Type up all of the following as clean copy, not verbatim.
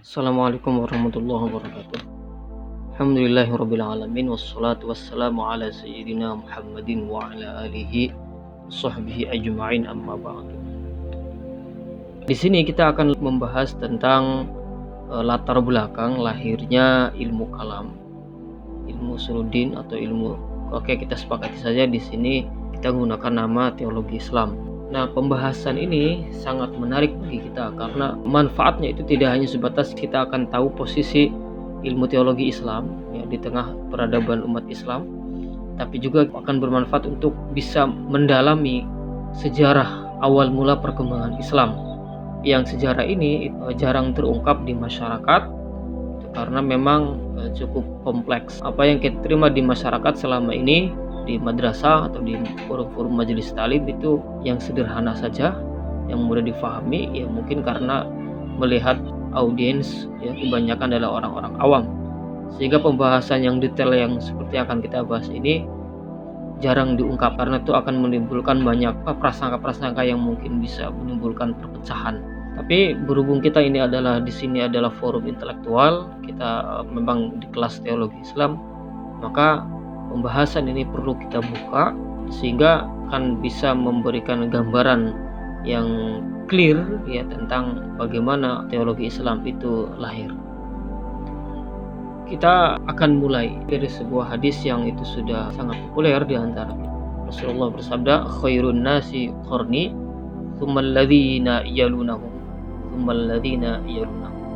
Assalamualaikum warahmatullahi wabarakatuh. Alhamdulillahirabbil alamin wassalatu wassalamu ala sayyidina Muhammadin wa ala alihi washabbihi ajma'in amma ba'du. Di sini kita akan membahas tentang latar belakang lahirnya ilmu kalam, ilmu usuluddin atau kita sepakati saja di sini kita gunakan nama teologi Islam. Nah, pembahasan ini sangat menarik bagi kita karena manfaatnya itu tidak hanya sebatas kita akan tahu posisi ilmu teologi Islam ya, di tengah peradaban umat Islam, tapi juga akan bermanfaat untuk bisa mendalami sejarah awal mula perkembangan Islam yang sejarah ini jarang terungkap di masyarakat karena memang cukup kompleks. Apa yang kita terima di masyarakat selama ini di madrasah atau di forum-forum majelis talim itu yang sederhana saja, yang mudah difahami ya, mungkin karena melihat audiens ya kebanyakan adalah orang-orang awam, sehingga pembahasan yang detail yang seperti akan kita bahas ini jarang diungkap karena itu akan menimbulkan banyak prasangka-prasangka yang mungkin bisa menimbulkan perpecahan. Tapi berhubung kita ini adalah di sini adalah forum intelektual, kita memang di kelas teologi Islam, maka pembahasan ini perlu kita buka sehingga akan bisa memberikan gambaran yang clear ya tentang bagaimana teologi Islam itu lahir. Kita akan mulai dari sebuah hadis yang itu sudah sangat populer di antara kita. Rasulullah bersabda, khairun nasi qarni tsummal ladzina yalunahum tsummal ladzina yalunahum.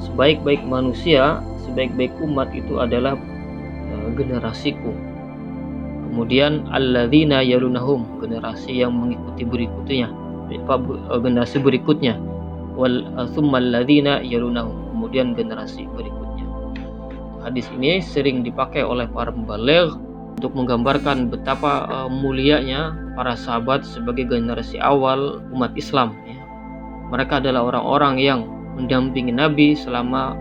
Sebaik-baik manusia, sebaik-baik umat itu adalah generasiku. Kemudian alladzina yalunahum, generasi yang mengikuti berikutnya, generasi berikutnya, wal tsummal ladzina yalunahum, kemudian generasi berikutnya. Hadis ini sering dipakai oleh para mubaligh untuk menggambarkan betapa mulianya para sahabat sebagai generasi awal umat Islam ya. Mereka adalah orang-orang yang mendampingi Nabi selama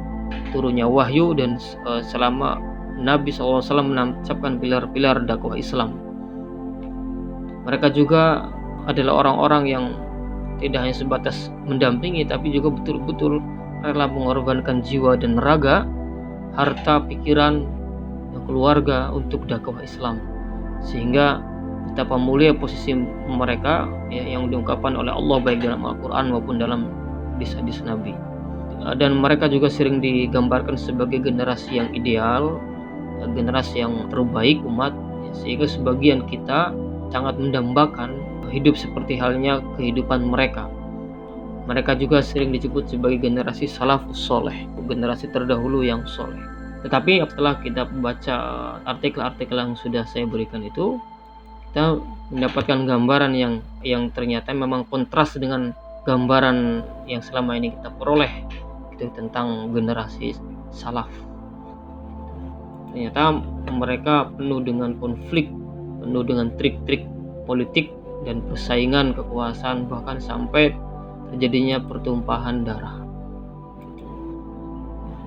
turunnya wahyu dan selama Nabi SAW menancapkan pilar-pilar dakwah Islam. Mereka juga adalah orang-orang yang tidak hanya sebatas mendampingi, tapi juga betul-betul rela mengorbankan jiwa dan raga, harta, pikiran, dan keluarga untuk dakwah Islam. Sehingga betapa mulia posisi mereka ya, yang diungkapkan oleh Allah baik dalam Al-Quran maupun dalam hadis-hadis Nabi. Dan mereka juga sering digambarkan sebagai generasi yang ideal, generasi yang terbaik umat ya, sehingga sebagian kita sangat mendambakan hidup seperti halnya kehidupan mereka. Mereka juga sering disebut sebagai generasi salafus soleh, generasi terdahulu yang soleh. Tetapi setelah kita membaca artikel-artikel yang sudah saya berikan itu, kita mendapatkan gambaran yang ternyata memang kontras dengan gambaran yang selama ini kita peroleh itu tentang generasi salaf. Ternyata mereka penuh dengan konflik, penuh dengan trik-trik politik dan persaingan kekuasaan, bahkan sampai terjadinya pertumpahan darah.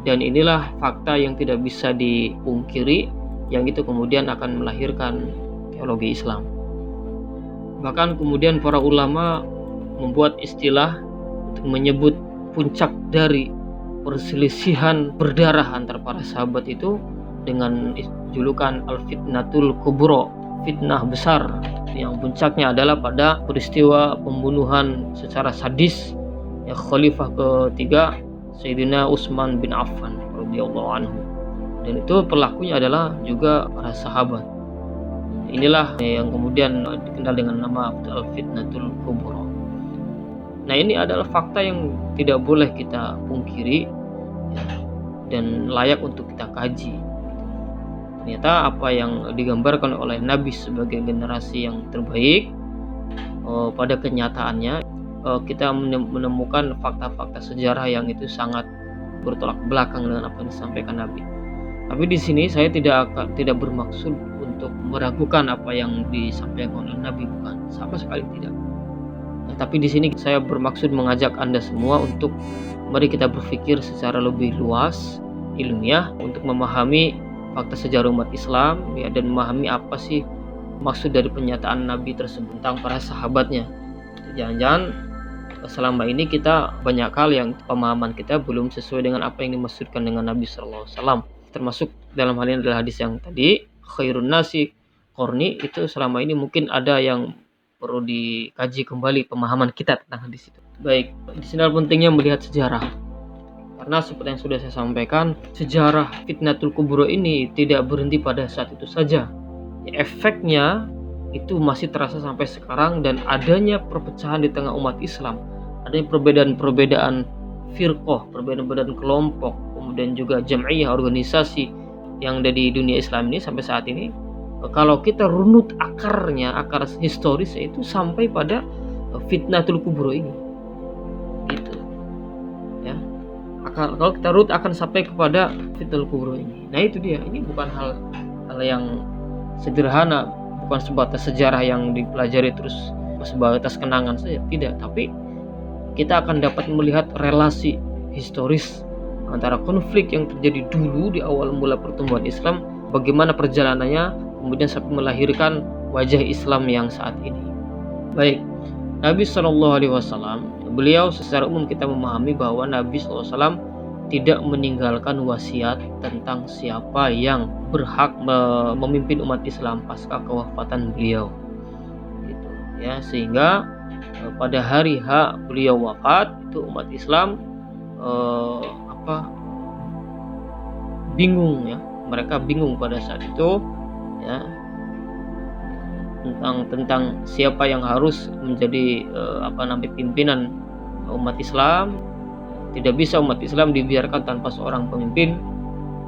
Dan inilah fakta yang tidak bisa dipungkiri, yang itu kemudian akan melahirkan teologi Islam. Bahkan kemudian para ulama membuat istilah untuk menyebut puncak dari perselisihan berdarah antara para sahabat itu dengan julukan al-fitnatul kubro, fitnah besar, yang puncaknya adalah pada peristiwa pembunuhan secara sadis ya khalifah ketiga Sayyidina Utsman bin Affan radhiyallahu anhu, dan itu pelakunya adalah juga para sahabat. Inilah yang kemudian dikenal dengan nama al-fitnatul kubro. Nah, ini adalah fakta yang tidak boleh kita pungkiri ya, dan layak untuk kita kaji. Ternyata apa yang digambarkan oleh Nabi sebagai generasi yang terbaik, pada kenyataannya kita menemukan fakta-fakta sejarah yang itu sangat bertolak belakang dengan apa yang disampaikan Nabi. Tapi di sini saya tidak bermaksud untuk meragukan apa yang disampaikan oleh Nabi, bukan, sama sekali tidak. Nah, tapi di sini saya bermaksud mengajak Anda semua untuk mari kita berpikir secara lebih luas, ilmiah, untuk memahami fakta sejarah umat Islam ya, dan memahami apa sih maksud dari pernyataan Nabi tersebut tentang para sahabatnya. Jangan-jangan selama ini kita banyak hal yang pemahaman kita belum sesuai dengan apa yang dimaksudkan dengan Nabi Sallallahu Alaihi Wasallam. Termasuk dalam hal ini adalah hadis yang tadi, khairun nasi qarni, itu selama ini mungkin ada yang perlu dikaji kembali pemahaman kita tentang hadis itu. Baik, di sini pentingnya melihat sejarah. Karena seperti yang sudah saya sampaikan, sejarah Fitnatul Kubro ini tidak berhenti pada saat itu saja. Efeknya itu masih terasa sampai sekarang, dan adanya perpecahan di tengah umat Islam, adanya perbedaan-perbedaan firqah, perbedaan-perbedaan kelompok, kemudian juga jam'iyah, organisasi yang ada di dunia Islam ini sampai saat ini, kalau kita runut akarnya, akar historis itu sampai pada Fitnatul Kubro ini, gitu ya. Kalau kita runut akan sampai kepada Fitnatul Kubro ini. Nah itu dia, ini bukan hal yang sederhana, bukan sebatas sejarah yang dipelajari terus sebatas kenangan saja, tidak, tapi kita akan dapat melihat relasi historis antara konflik yang terjadi dulu di awal mula pertumbuhan Islam, bagaimana perjalanannya, kemudian sampai melahirkan wajah Islam yang saat ini. Baik, Nabi SAW, beliau secara umum kita memahami bahwa Nabi SAW tidak meninggalkan wasiat tentang siapa yang berhak memimpin umat Islam pasca kewafatan beliau, gitu ya. Sehingga pada hari H beliau wafat itu umat Islam bingung ya, mereka bingung pada saat itu ya tentang siapa yang harus menjadi pimpinan umat Islam. Tidak bisa umat Islam dibiarkan tanpa seorang pemimpin,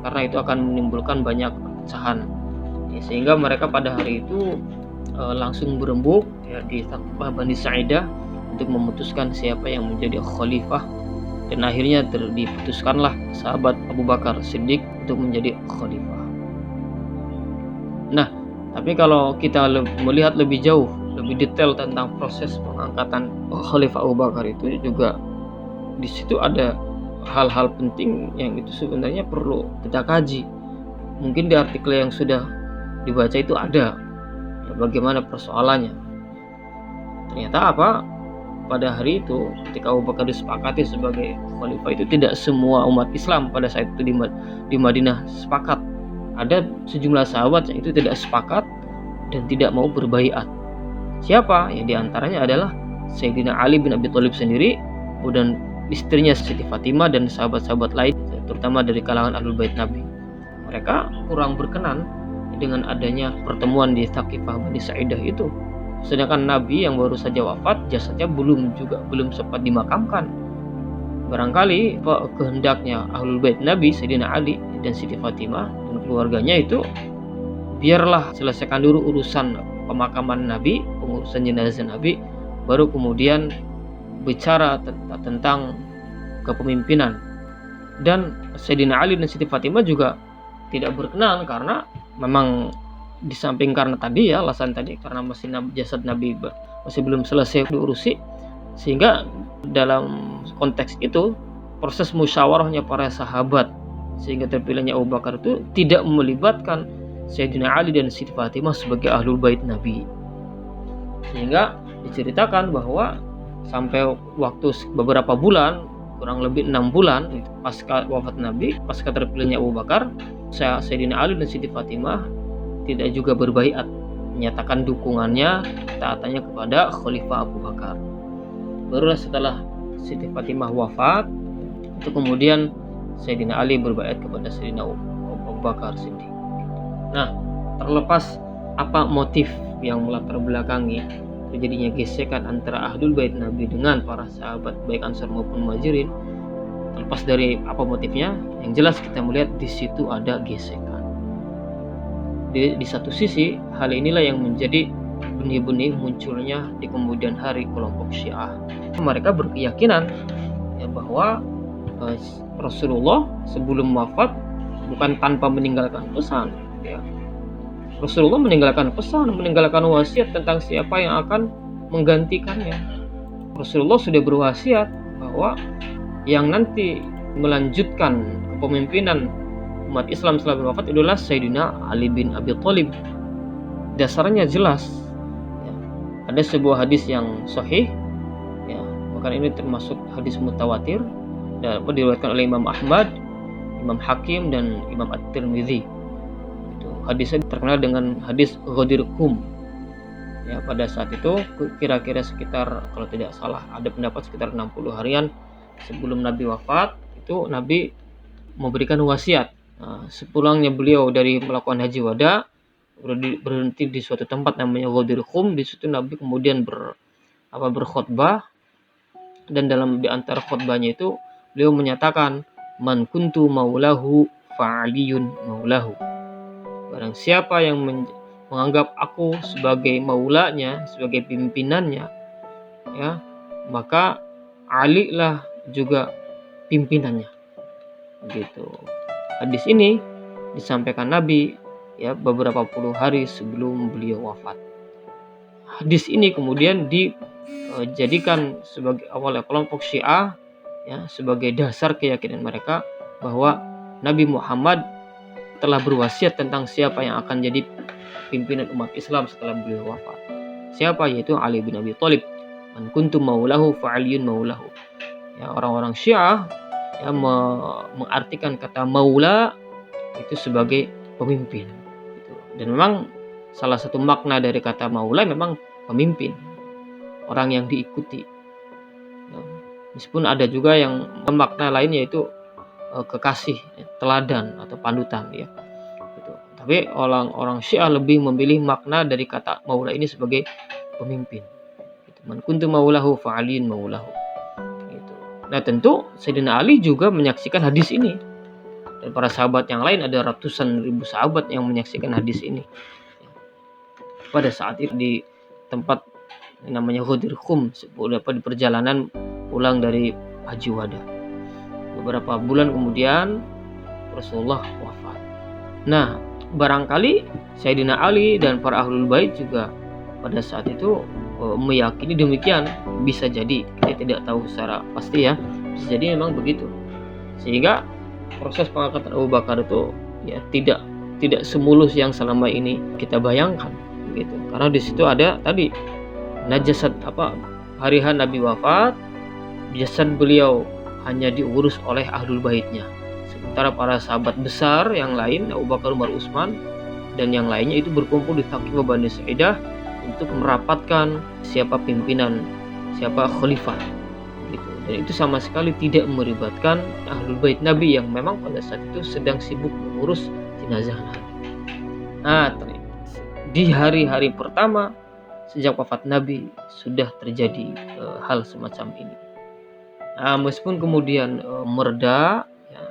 karena itu akan menimbulkan banyak perpecahan. Sehingga mereka pada hari itu langsung berembuk ya, di Saqifah Bani Sa'idah untuk memutuskan siapa yang menjadi khalifah, dan akhirnya diputuskanlah sahabat Abu Bakar Siddiq untuk menjadi khalifah. Nah, tapi kalau kita melihat lebih jauh, lebih detail tentang proses pengangkatan Khalifah Abu Bakar, itu juga di situ ada hal-hal penting yang itu sebenarnya perlu kita kaji. Mungkin di artikel yang sudah dibaca itu ada ya, bagaimana persoalannya. Ternyata pada hari itu ketika Abu Bakar disepakati sebagai khalifah, itu tidak semua umat Islam pada saat itu di Madinah sepakat. Ada sejumlah sahabat yang itu tidak sepakat dan tidak mau berbaiat. Siapa? Ya diantaranya adalah Sayyidina Ali bin Abi Thalib sendiri, kemudian istrinya Siti Fatimah, dan sahabat-sahabat lain terutama dari kalangan Ahlul Bait Nabi. Mereka kurang berkenan dengan adanya pertemuan di Saqifah Bani Sa'idah itu. Sedangkan Nabi yang baru saja wafat, jasadnya belum sempat dimakamkan. Barangkali kehendaknya Ahlul Bait Nabi, Sayyidina Ali dan Siti Fatimah dan keluarganya itu biarlah selesaikan dulu urusan pemakaman Nabi, pengurusan jenazah Nabi, baru kemudian bicara tentang kepemimpinan. Dan Sayyidina Ali dan Siti Fatimah juga tidak berkenan, karena memang di samping karena tadi ya alasan tadi, karena jasad Nabi masih belum selesai diurusi, sehingga dalam konteks itu proses musyawarahnya para sahabat sehingga terpilihnya Abu Bakar itu tidak melibatkan Sayyidina Ali dan Siti Fatimah sebagai Ahlul Bait Nabi. Sehingga diceritakan bahwa sampai waktu beberapa bulan, kurang lebih 6 bulan pasca wafat Nabi, pasca terpilihnya Abu Bakar, Sayyidina Ali dan Siti Fatimah tidak juga berbaiat, menyatakan dukungannya, taatannya kepada Khalifah Abu Bakar. Barulah setelah Siti Fatimah wafat, itu kemudian Sayyidina Ali berbaiat kepada Sayyidina Abu Bakar Siddiq. Nah, terlepas apa motif yang melatar belakangi terjadinya gesekan antara Ahlul Bait Nabi dengan para sahabat baik Ansar maupun Muhajirin, terlepas dari apa motifnya, yang jelas kita melihat di situ ada gesekan. Di satu sisi, hal inilah yang menjadi benih-benih munculnya di kemudian hari kelompok Syiah. Mereka berkeyakinan ya, bahwa Rasulullah sebelum wafat bukan tanpa meninggalkan pesan ya. Rasulullah meninggalkan pesan, meninggalkan wasiat tentang siapa yang akan menggantikannya. Rasulullah sudah berwasiat bahwa yang nanti melanjutkan kepemimpinan umat Islam setelah wafat adalah Sayyidina Ali bin Abi Thalib. Dasarnya jelas ya. Ada sebuah hadis yang sahih ya, Bahkan ini termasuk hadis mutawatir dan diriwayatkan oleh Imam Ahmad, Imam Hakim dan Imam At-Tirmidzi. Hadisnya terkenal dengan hadis Ghadir Qum. Ya, pada saat itu kira-kira sekitar, kalau tidak salah ada pendapat sekitar 60 harian sebelum Nabi wafat, itu Nabi memberikan wasiat. Sepulangnya beliau dari melakukan haji wada, berhenti di suatu tempat namanya Ghadir Qum. Di situ Nabi kemudian berkhutbah, dan di antara khutbahnya itu beliau menyatakan, man kuntu maulahu fa'aliyun maulahu. Barang siapa yang menganggap aku sebagai maulanya, sebagai pimpinannya, ya, maka Ali lah juga pimpinannya. Gitu. Hadis ini disampaikan Nabi ya beberapa puluh hari sebelum beliau wafat. Hadis ini kemudian dijadikan sebagai awal kelompok Syiah, ya, sebagai dasar keyakinan mereka bahwa Nabi Muhammad telah berwasiat tentang siapa yang akan jadi pimpinan umat Islam setelah beliau wafat. Siapa? Yaitu Ali bin Abi Thalib. Man kuntu maulahu fa'aliyun maulahu. Ya, orang-orang Syiah ya mengartikan kata maula itu sebagai pemimpin. Dan memang salah satu makna dari kata maula memang pemimpin, orang yang diikuti. Meskipun ada juga yang makna lain yaitu kekasih, teladan atau panutan, ya. Gitu. Tapi orang Syiah lebih memilih makna dari kata maula ini sebagai pemimpin. Gitu. Man kuntu maulahu fa'alin maulahu. Gitu. Nah, tentu Sayyidina Ali juga menyaksikan hadis ini. Dan para sahabat yang lain, ada ratusan ribu sahabat yang menyaksikan hadis ini. Pada saat itu di tempat namanya Ghadir Qum, di perjalanan pulang dari Haji Wada. Beberapa bulan kemudian Rasulullah wafat. Nah, barangkali Sayyidina Ali dan para Ahlul Bait juga pada saat itu meyakini demikian. Bisa jadi, kita tidak tahu secara pasti ya. Bisa jadi memang begitu. Sehingga proses pengangkatan Abu Bakar itu ya tidak semulus yang selama ini kita bayangkan, gitu. Karena di situ ada tadi najasat hari Nabi wafat, jasad beliau hanya diurus oleh Ahlul Baitnya. Sementara para sahabat besar yang lain, Abu Bakar, Umar, Utsman dan yang lainnya itu berkumpul di Thaqifah Bani Sa'idah untuk merapatkan siapa pimpinan, siapa khalifah. Gitu. Dan itu sama sekali tidak melibatkan Ahlul Bait Nabi yang memang pada saat itu sedang sibuk mengurus jenazah Nabi. Nah, di hari-hari pertama sejak wafat Nabi sudah terjadi hal semacam ini. Nah, meskipun kemudian mereda, ya,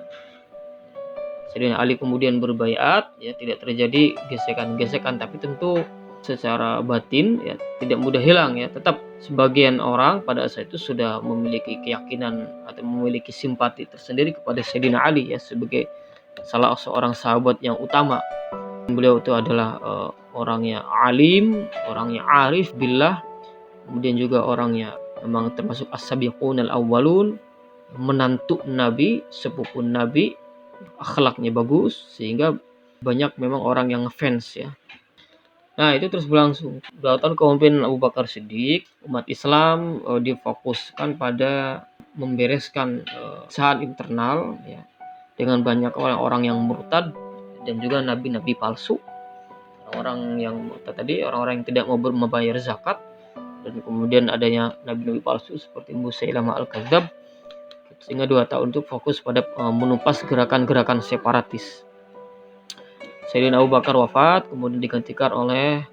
Sayyidina Ali kemudian berbaiat, ya, tidak terjadi gesekan-gesekan, tapi tentu secara batin ya tidak mudah hilang, ya. Tetap sebagian orang pada saat itu sudah memiliki keyakinan atau memiliki simpati tersendiri kepada Sayyidina Ali ya sebagai salah seorang sahabat yang utama. Beliau itu adalah orangnya alim, orangnya arif billah, kemudian juga orangnya memang termasuk as-sabiqun al-awwalun, menantu Nabi, sepupu Nabi, akhlaknya bagus sehingga banyak memang orang yang ngefans ya. Nah, itu terus berlangsung. 2 tahun kepemimpinan Abu Bakar Siddiq, umat Islam difokuskan pada membereskan keresahan internal ya, dengan banyak orang-orang yang murtad dan juga nabi-nabi palsu. Orang yang murtad tadi, orang-orang yang tidak mau membayar zakat, dan kemudian adanya nabi-nabi palsu seperti Musailamah al-Kadzdzab, sehingga 2 tahun itu fokus pada menumpas gerakan-gerakan separatis. Sayyidina Abu Bakar wafat, kemudian digantikan oleh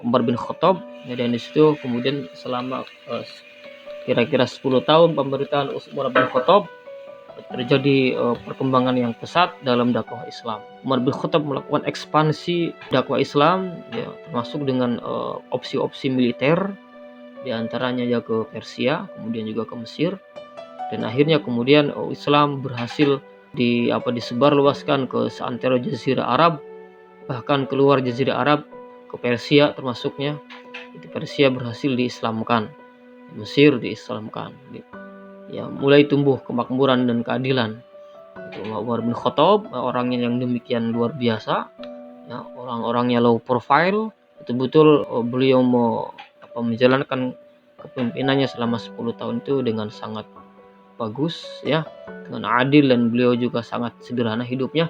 Umar bin Khattab, dan di situ kemudian selama kira-kira 10 tahun pemerintahan Umar bin Khattab terjadi perkembangan yang pesat dalam dakwah Islam. Umar bin Khattab melakukan ekspansi dakwah Islam, ya, termasuk dengan opsi-opsi militer, diantaranya ya ke Persia, kemudian juga ke Mesir, dan akhirnya kemudian Islam berhasil disebarluaskan ke seantero Jazirah Arab, bahkan keluar Jazirah Arab ke Persia termasuknya. Itu Persia berhasil diislamkan, Mesir diislamkan. Ya, mulai tumbuh kemakmuran dan keadilan. Itu Umar bin Khattab, orangnya yang demikian luar biasa, ya, orang-orangnya low profile, betul-betul beliau menjalankan kepemimpinannya selama 10 tahun itu dengan sangat bagus ya, dengan adil, dan beliau juga sangat sederhana hidupnya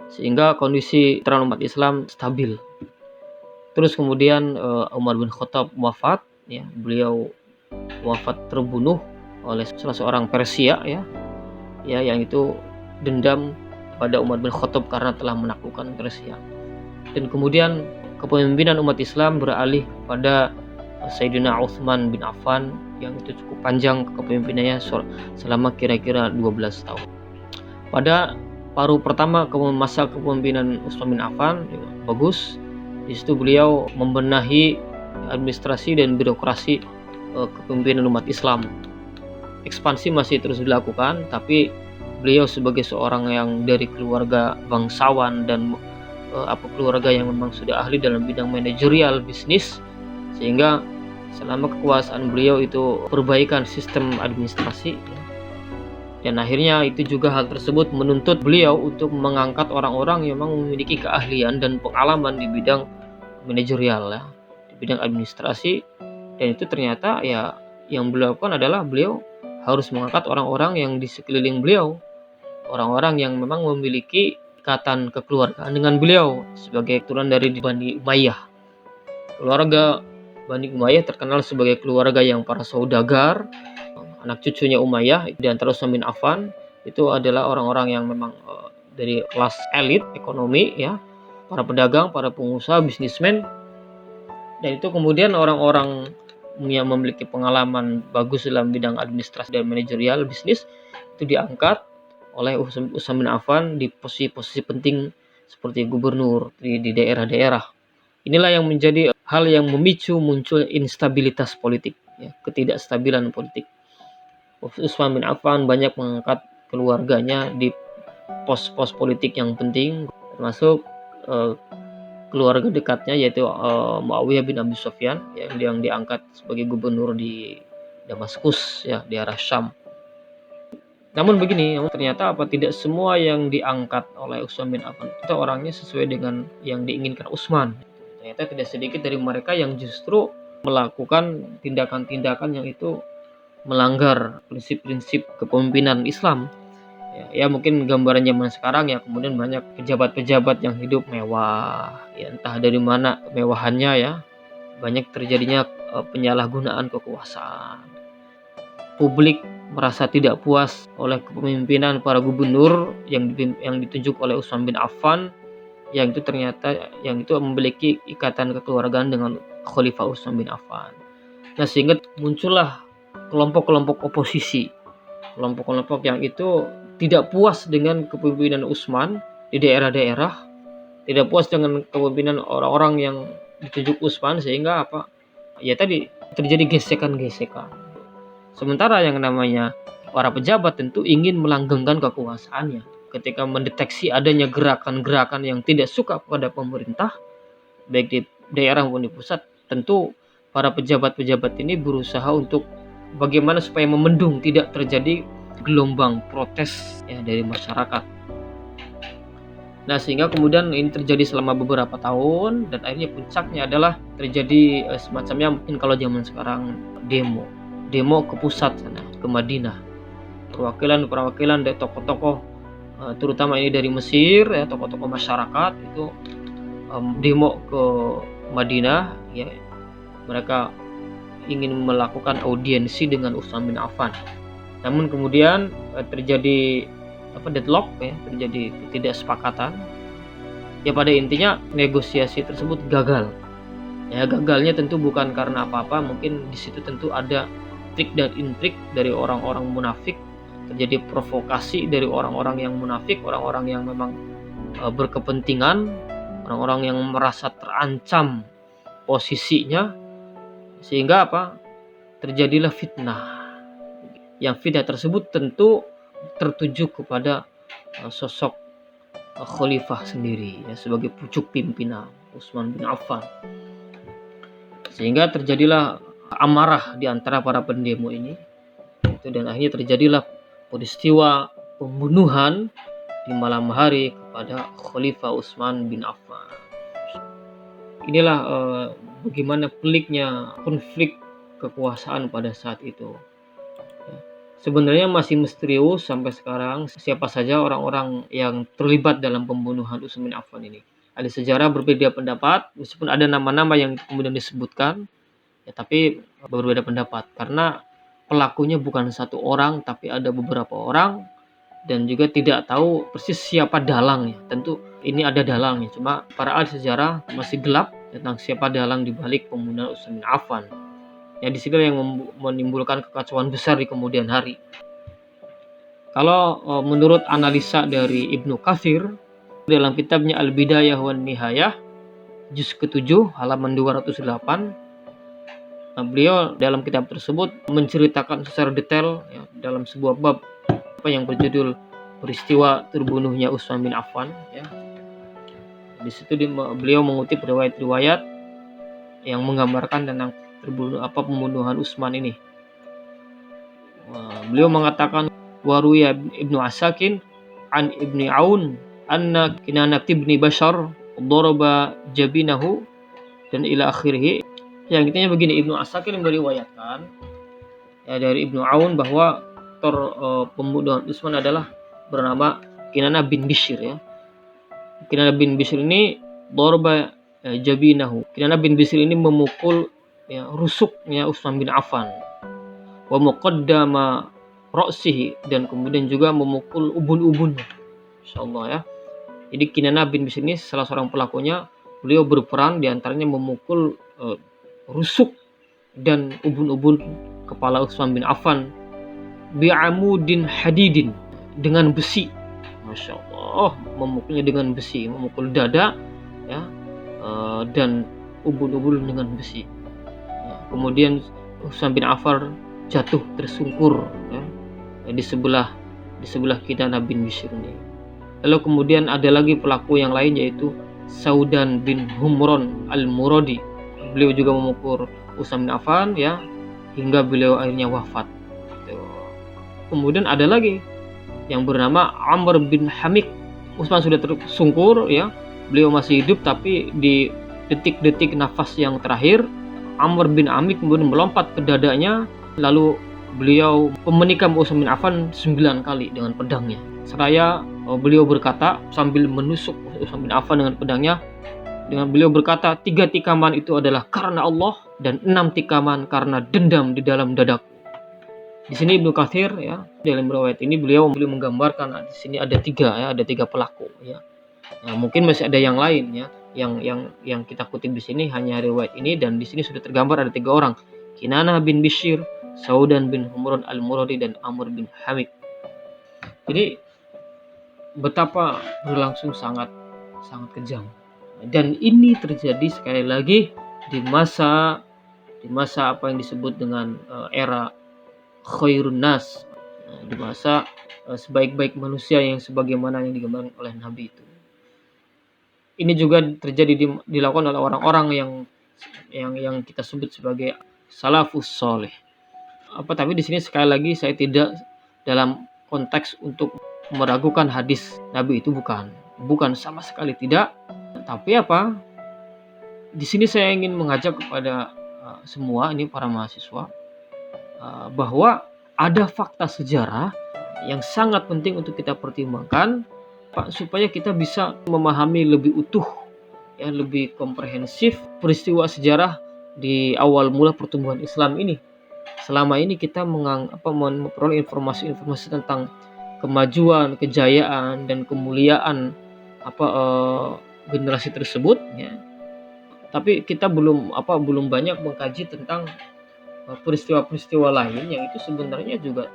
sehingga kondisi internal umat Islam stabil. Terus kemudian Umar bin Khattab wafat ya, beliau wafat terbunuh oleh salah seorang Persia ya, yang itu dendam pada Umar bin Khattab karena telah menaklukkan Persia. Dan kemudian kepemimpinan umat Islam beralih pada Sayyidina Utsman bin Affan yang itu cukup panjang kepemimpinannya selama kira-kira 12 tahun. Pada paruh pertama masa kepemimpinan Utsman bin Affan ya, bagus. Di situ beliau membenahi administrasi dan birokrasi kepemimpinan umat Islam. Ekspansi masih terus dilakukan, tapi beliau sebagai seorang yang dari keluarga bangsawan dan keluarga yang memang sudah ahli dalam bidang manajerial bisnis, sehingga selama kekuasaan beliau itu perbaikan sistem administrasi ya. Dan akhirnya itu juga hal tersebut menuntut beliau untuk mengangkat orang-orang yang memang memiliki keahlian dan pengalaman di bidang manajerial ya, di bidang administrasi. Dan itu ternyata ya yang beliau lakukan adalah beliau harus mengangkat orang-orang yang di sekeliling beliau, orang-orang yang memang memiliki ikatan kekeluargaan dengan beliau sebagai keturunan dari Bani Umayyah. Keluarga Bani Umayyah terkenal sebagai keluarga yang para saudagar. Anak cucunya Umayyah di antara Utsman bin Affan itu adalah orang-orang yang memang dari kelas elit ekonomi ya, para pedagang, para pengusaha, bisnismen. Dan itu kemudian orang-orang yang memiliki pengalaman bagus dalam bidang administrasi dan manajerial bisnis itu diangkat oleh Utsman bin Affan di posisi-posisi penting seperti gubernur di daerah-daerah. Inilah yang menjadi hal yang memicu muncul instabilitas politik ya, ketidakstabilan politik. Utsman bin Affan banyak mengangkat keluarganya di pos-pos politik yang penting, termasuk keluarga dekatnya yaitu Muawiyah bin Abi Sufyan yang diangkat sebagai gubernur di Damaskus ya, di arah Syam. Namun ternyata tidak semua yang diangkat oleh Utsman bin Affan itu orangnya sesuai dengan yang diinginkan Utsman. Ternyata tidak sedikit dari mereka yang justru melakukan tindakan-tindakan yang itu melanggar prinsip-prinsip kepemimpinan Islam. Ya mungkin gambaran zaman sekarang ya, kemudian banyak pejabat-pejabat yang hidup mewah, ya entah dari mana kemewahannya ya. Banyak terjadinya penyalahgunaan kekuasaan. Publik merasa tidak puas oleh kepemimpinan para gubernur yang ditunjuk oleh Utsman bin Affan, yang itu ternyata memiliki ikatan kekeluargaan dengan Khalifah Utsman bin Affan. Nah, sehingga muncullah kelompok-kelompok oposisi, kelompok-kelompok yang itu tidak puas dengan kepemimpinan Utsman di daerah-daerah, tidak puas dengan kepemimpinan orang-orang yang ditunjuk Utsman, sehingga terjadi gesekan-gesekan. Sementara yang namanya para pejabat tentu ingin melanggengkan kekuasaannya. Ketika mendeteksi adanya gerakan-gerakan yang tidak suka pada pemerintah, baik di daerah maupun di pusat, tentu para pejabat-pejabat ini berusaha untuk bagaimana supaya membendung tidak terjadi gelombang protes ya dari masyarakat. Nah, sehingga kemudian ini terjadi selama beberapa tahun, dan akhirnya puncaknya adalah terjadi semacamnya mungkin kalau zaman sekarang demo ke pusat sana, ke Madinah. Perwakilan dari tokoh-tokoh terutama ini dari Mesir ya, tokoh-tokoh masyarakat itu demo ke Madinah ya. Mereka ingin melakukan audiensi dengan Utsman bin Affan. Namun kemudian terjadi deadlock ya, terjadi ketidaksepakatan. Ya pada intinya negosiasi tersebut gagal. Ya gagalnya tentu bukan karena apa-apa, mungkin di situ tentu ada trik dan intrik dari orang-orang munafik, terjadi provokasi dari orang-orang yang munafik, orang-orang yang memang berkepentingan, orang-orang yang merasa terancam posisinya, sehingga terjadilah fitnah. Yang fitnah tersebut tentu tertuju kepada sosok khalifah sendiri ya, sebagai pucuk pimpinan Utsman bin Affan, sehingga terjadilah amarah di antara para pendemo ini dan akhirnya terjadilah peristiwa pembunuhan di malam hari kepada Khalifah Utsman bin Affan. Inilah bagaimana peliknya konflik kekuasaan pada saat itu. Sebenarnya masih misterius sampai sekarang siapa saja orang-orang yang terlibat dalam pembunuhan Utsman bin Affan ini. Ahli sejarah berbeda pendapat, meskipun ada nama-nama yang kemudian disebutkan, ya, tapi berbeda pendapat karena pelakunya bukan satu orang tapi ada beberapa orang dan juga tidak tahu persis siapa dalangnya. Tentu ini ada dalangnya, cuma para ahli sejarah masih gelap tentang siapa dalang di balik pembunuhan Utsman bin Affan. Ya, di sini yang menimbulkan kekacauan besar di kemudian hari. Kalau menurut analisa dari Ibnu Katsir dalam kitabnya Al-Bidayah wan Nihayah juz ke-7 halaman 208, beliau dalam kitab tersebut menceritakan secara detail ya, dalam sebuah bab apa yang berjudul peristiwa terbunuhnya Utsman bin Affan ya. Di situ beliau mengutip riwayat-riwayat yang menggambarkan tentang pembunuhan Utsman ini. Beliau mengatakan waruya Ibnu Asakin an Ibni Aun anna Kinanah ibni Bashar daraba jabinahu dan ila akhirih. Yang intinya begini, Ibnu Asakir meriwayatkan ya, dari Ibnu Aun bahwa pembunuhan Utsman adalah bernama Kinanah bin Bishr ya. Kinanah bin Bishr ini daraba jabinahu. Kinanah bin Bishr ini memukul ya, rusuknya Utsman bin Affan. Wa muqaddama ra'sihi, dan kemudian juga memukul ubun-ubunnya. Insyaallah ya. Jadi Kinanah bin Bishr ini salah seorang pelakunya, beliau berperan diantaranya memukul rusuk dan ubun-ubun kepala Utsman bin Affan bi'amudin hadidin, dengan besi. Masya Allah, memukulnya dengan besi, memukul dada ya, dan ubun-ubun dengan besi ya. Kemudian Utsman bin Affan jatuh tersungkur ya, di sebelah Kinanah bin Bishr ini. Lalu kemudian ada lagi pelaku yang lain, yaitu Saudan bin Humron al-Muradi. Beliau juga memukul Utsman bin Affan ya, hingga beliau akhirnya wafat. Kemudian ada lagi yang bernama Amr bin Hamik. Utsman sudah tersungkur ya, beliau masih hidup, tapi di detik-detik nafas yang terakhir Amr bin Hamik kemudian melompat ke dadanya, lalu beliau menikam Utsman bin Affan 9 kali dengan pedangnya. Seraya beliau berkata sambil menusuk Utsman bin Affan dengan pedangnya, dengan beliau berkata, 3 tikaman itu adalah karena Allah dan 6 tikaman karena dendam di dalam dadaku. Di sini Ibnu Katsir ya, dalam riwayat ini beliau menggambarkan di sini ada 3 ya, ada 3 pelaku ya. Nah, mungkin masih ada yang lain ya. Yang kita kutip di sini hanya riwayat ini, dan di sini sudah tergambar ada 3 orang. Kinanah bin Bishr, Saudan bin Humron al-Muradi, dan Amr bin Hamid. Jadi betapa berlangsung sangat kejam. Dan ini terjadi sekali lagi di masa apa yang disebut dengan era khairun nas, di masa sebaik-baik manusia yang sebagaimana yang digambarkan oleh Nabi itu. Ini juga terjadi dilakukan oleh orang-orang yang kita sebut sebagai salafus soleh. Tapi di sini sekali lagi saya tidak dalam konteks untuk meragukan hadis Nabi itu, bukan sama sekali tidak. Tapi di sini saya ingin mengajak kepada semua ini para mahasiswa bahwa ada fakta sejarah yang sangat penting untuk kita pertimbangkan supaya kita bisa memahami lebih utuh ya, lebih komprehensif peristiwa sejarah di awal mula pertumbuhan Islam ini. Selama ini kita memperoleh informasi-informasi tentang kemajuan, kejayaan, dan kemuliaan generasi tersebut ya. Tapi kita belum banyak mengkaji tentang peristiwa-peristiwa lain yang itu sebenarnya juga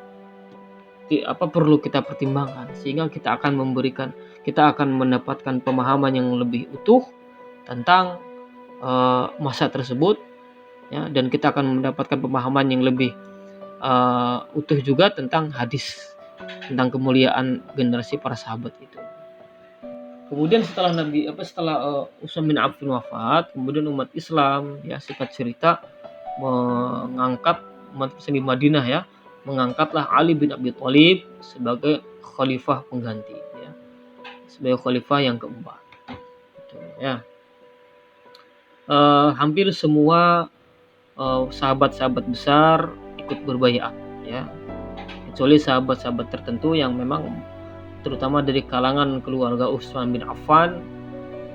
perlu kita pertimbangkan, sehingga kita akan mendapatkan pemahaman yang lebih utuh tentang masa tersebut ya, dan kita akan mendapatkan pemahaman yang lebih utuh juga tentang hadis, tentang kemuliaan generasi para sahabat itu. Kemudian setelah Utsman bin Affan wafat, kemudian umat Islam ya, singkat cerita, mengangkat umat Islam di Madinah ya, mengangkatlah Ali bin Abi Thalib sebagai khalifah pengganti ya, sebagai khalifah yang keempat gitu, ya. Hampir semua sahabat-sahabat besar ikut berbaiat, ya. Kecuali sahabat-sahabat tertentu yang memang terutama dari kalangan keluarga Utsman bin Affan.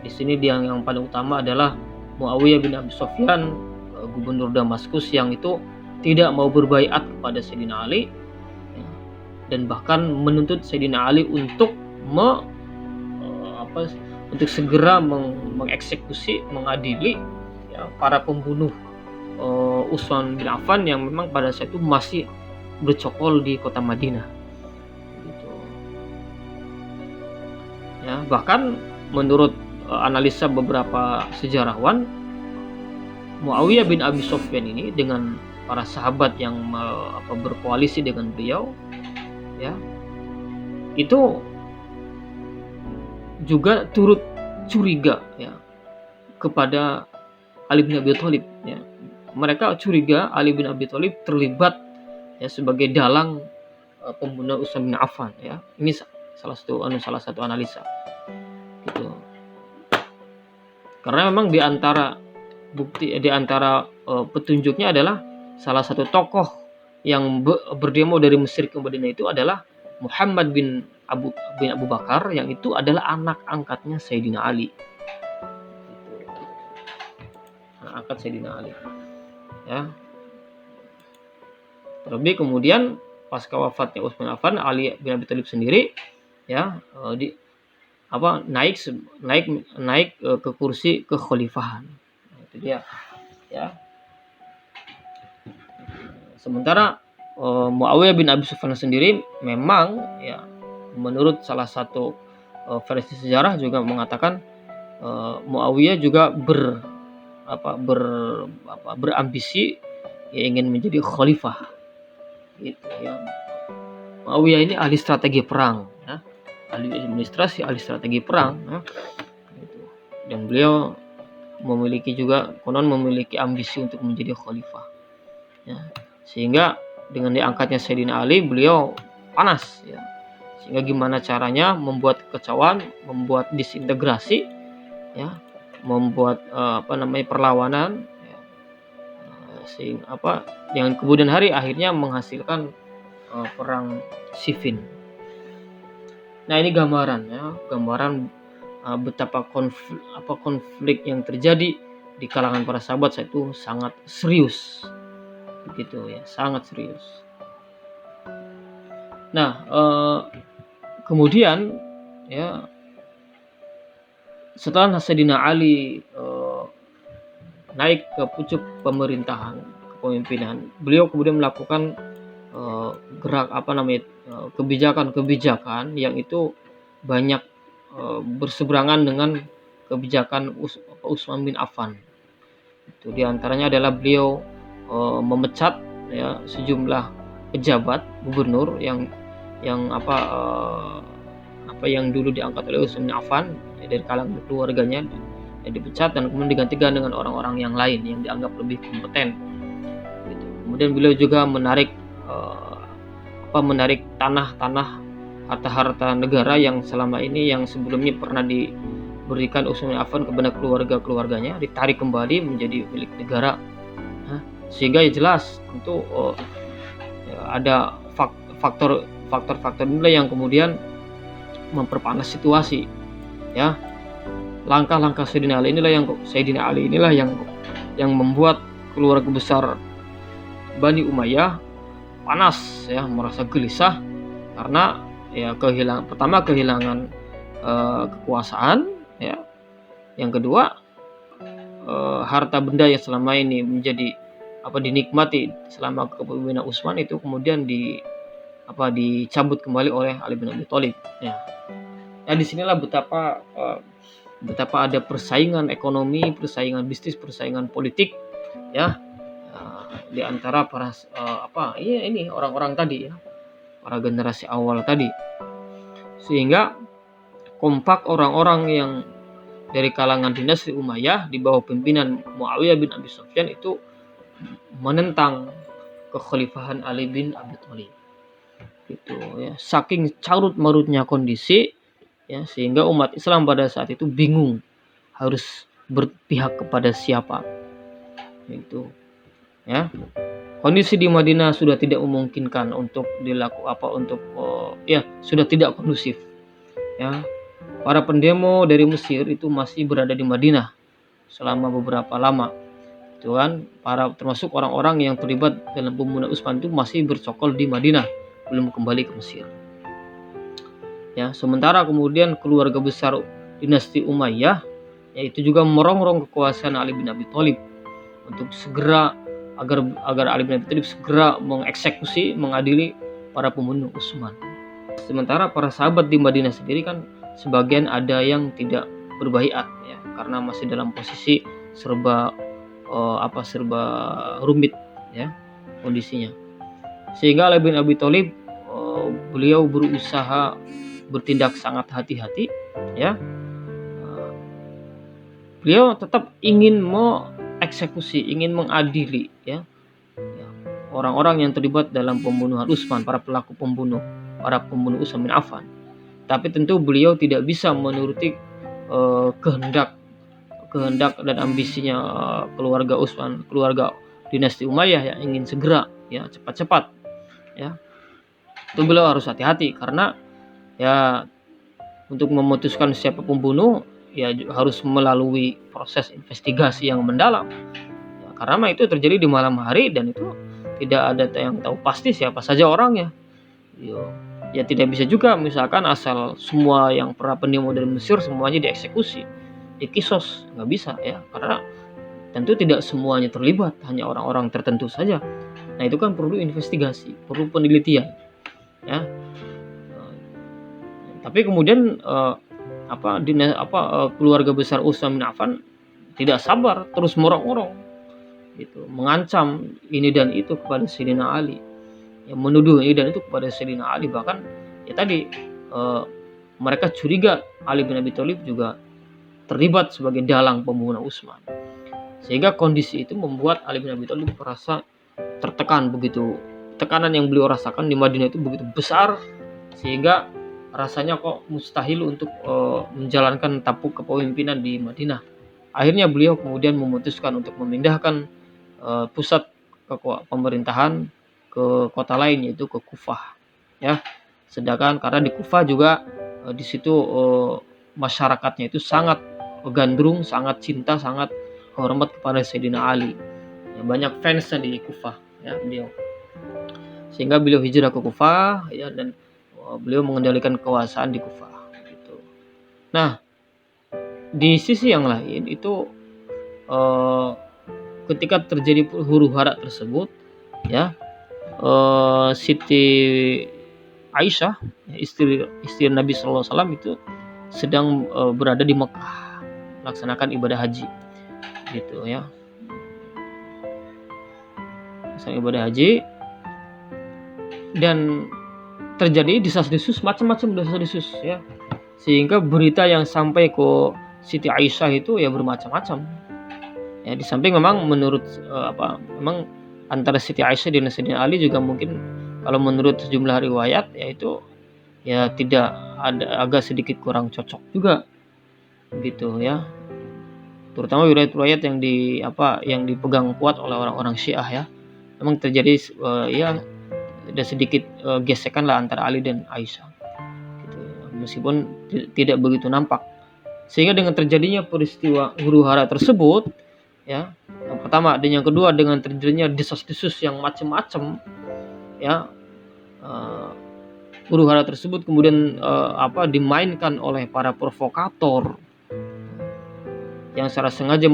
Di sini yang paling utama adalah Muawiyah bin Abi Sufyan, gubernur Damaskus, yang itu tidak mau berbaiat kepada Sayyidina Ali, ya, dan bahkan menuntut Sayyidina Ali untuk untuk segera mengeksekusi, mengadili, ya, para pembunuh Utsman bin Affan yang memang pada saat itu masih bercokol di kota Madinah. Gitu. Ya, bahkan menurut analisa beberapa sejarawan, Muawiyah bin Abi Sufyan ini dengan para sahabat yang berkoalisi dengan beliau, ya, itu juga turut curiga, ya, kepada Ali bin Abi Thalib, ya. Mereka curiga Ali bin Abi Thalib terlibat, ya, sebagai dalang pembunuhan Utsman bin Affan, ya. Ini salah satu analisa, gitu. Karena memang di antara petunjuknya adalah salah satu tokoh yang berdemo dari Mesir ke Madinah itu adalah Muhammad bin Abu Bakar, yang itu adalah anak angkatnya Sayyidina Ali. Anak angkat Sayyidina Ali. Ya. Terlebih kemudian pasca wafatnya Utsman bin Affan, Ali bin Abi Thalib sendiri, ya, naik ke kursi kekhalifahan. Nah, itu dia, ya. Sementara Muawiyah bin Abi Sufyan sendiri memang, ya, menurut salah satu versi sejarah juga mengatakan Muawiyah juga berambisi, ya, ingin menjadi khalifah, gitu, ya. Muawiyah ini ahli strategi perang, ya, ahli administrasi, ahli strategi perang, ya, gitu. Dan beliau konon memiliki ambisi untuk menjadi khalifah, ya. Sehingga dengan diangkatnya Sayyidina Ali, beliau panas, ya. Sehingga gimana caranya membuat kekacauan, membuat disintegrasi, ya, membuat perlawanan, ya, yang kemudian hari akhirnya menghasilkan perang Siffin. Nah, ini gambaran betapa konflik yang terjadi di kalangan para sahabat saat itu sangat serius, begitu, ya, sangat serius. Nah, kemudian, ya, setelah Sayyidina Ali naik ke pucuk pemerintahan, kepemimpinan, beliau kemudian melakukan kebijakan-kebijakan yang itu banyak berseberangan dengan kebijakan Utsman bin Affan. Itu diantaranya adalah beliau memecat, ya, sejumlah pejabat gubernur yang dulu diangkat oleh Utsman bin Affan, ya, dari kalangan keluarganya, ya, dipecat dan kemudian digantikan dengan orang-orang yang lain yang dianggap lebih kompeten, gitu. Kemudian beliau juga menarik tanah-tanah, harta-harta negara yang selama ini, yang sebelumnya pernah diberikan Utsman bin Affan kepada keluarganya, ditarik kembali menjadi milik negara. Sehingga ya jelas tentu ya, ada faktor-faktor inilah yang kemudian memperpanas situasi, ya. Langkah-langkah Sayyidina Ali inilah yang membuat keluarga besar Bani Umayyah panas, ya, merasa gelisah karena, ya, kehilangan kekuasaan, ya. Yang kedua, harta benda yang selama ini menjadi dinikmati selama kepemimpinan Utsman itu kemudian dicabut kembali oleh Ali bin Abi Thalib, ya. Nah, disinilah betapa ada persaingan ekonomi, persaingan bisnis, persaingan politik, ya, di antara para orang-orang tadi, ya, para generasi awal tadi, sehingga kompak orang-orang yang dari kalangan dinasti Umayyah di bawah pimpinan Muawiyah bin Abi Sufyan itu menentang kekhalifahan Ali bin Abi Thalib, gitu, ya. Saking carut marutnya kondisi, ya, sehingga umat Islam pada saat itu bingung harus berpihak kepada siapa, gitu. ya. Kondisi di Madinah sudah tidak memungkinkan untuk sudah tidak kondusif, ya. Para pendemo dari Mesir itu masih berada di Madinah selama beberapa lama, itu kan. Termasuk orang-orang yang terlibat dalam pembunuhan Utsman itu masih bercokol di Madinah, belum kembali ke Mesir. Ya, sementara kemudian keluarga besar dinasti Umayyah yaitu juga merongrong kekuasaan Ali bin Abi Thalib untuk segera agar Ali bin Abi Thalib segera mengeksekusi, mengadili para pembunuh Utsman. Sementara para sahabat di Madinah sendiri kan sebagian ada yang tidak berbaiat, ya, karena masih dalam posisi serba rumit, ya, kondisinya. Sehingga Ali bin Abi Thalib beliau berusaha bertindak sangat hati-hati, ya. Beliau tetap ingin mengeksekusi, ingin mengadili, ya, orang-orang yang terlibat dalam pembunuhan Utsman, para pembunuh Utsman bin Affan. Tapi tentu beliau tidak bisa menuruti kehendak dan ambisinya keluarga Utsman, keluarga dinasti Umayyah yang ingin segera, ya, cepat-cepat, ya. Itu beliau harus hati-hati karena, ya, untuk memutuskan siapa pembunuh, ya, harus melalui proses investigasi yang mendalam, ya, karena itu terjadi di malam hari dan itu tidak ada yang tahu pasti siapa saja orangnya. Ya tidak bisa juga misalkan asal semua yang para pendemo dari Mesir semuanya dieksekusi, dikisos, nggak bisa, ya, karena tentu tidak semuanya terlibat, hanya orang-orang tertentu saja. Nah itu kan perlu investigasi, perlu penelitian, ya. Tapi kemudian keluarga besar Utsman bin Affan tidak sabar, terus morong-morong, gitu, mengancam ini dan itu kepada Sayyidina Ali, yang menuduh ini dan itu kepada Sayyidina Ali. Bahkan ya tadi mereka curiga Ali bin Abi Thalib juga terlibat sebagai dalang pembunuhan Utsman, sehingga kondisi itu membuat Ali bin Abi Thalib merasa tertekan. Begitu tekanan yang beliau rasakan di Madinah itu begitu besar sehingga rasanya kok mustahil untuk menjalankan tampuk kepemimpinan di Madinah. Akhirnya beliau kemudian memutuskan untuk memindahkan pusat pemerintahan ke kota lain, yaitu ke Kufah, ya. Sedangkan karena di Kufah juga di situ masyarakatnya itu sangat gandrung, sangat cinta, sangat hormat kepada Sayyidina Ali, ya, banyak fansnya di Kufah, ya, beliau. Sehingga beliau hijrah ke Kufah, ya, dan beliau mengendalikan kekuasaan di Kufah, gitu. Nah, di sisi yang lain itu ketika terjadi huru-hara tersebut, ya, Siti Aisyah, istri Nabi SAW itu sedang berada di Mekah melaksanakan ibadah haji, gitu, ya. Ibadah haji, dan terjadi desas-desus, macam-macam desas-desus, ya, sehingga berita yang sampai ke Siti Aisyah itu ya bermacam-macam, ya. Di samping memang menurut memang antara Siti Aisyah dan Sayyidina Ali juga mungkin kalau menurut sejumlah riwayat yaitu ya tidak ada, agak sedikit kurang cocok juga, gitu, ya. Terutama riwayat-riwayat yang dipegang kuat oleh orang-orang Syiah, ya. Memang terjadi ya ada sedikit gesekan lah antara Ali dan Aisyah, gitu, meskipun tidak begitu nampak. Sehingga dengan terjadinya peristiwa huru-hara tersebut, ya, yang pertama dan yang kedua dengan terjadinya desas-desus yang macam-macam, ya, huru-hara tersebut kemudian dimainkan oleh para provokator yang secara sengaja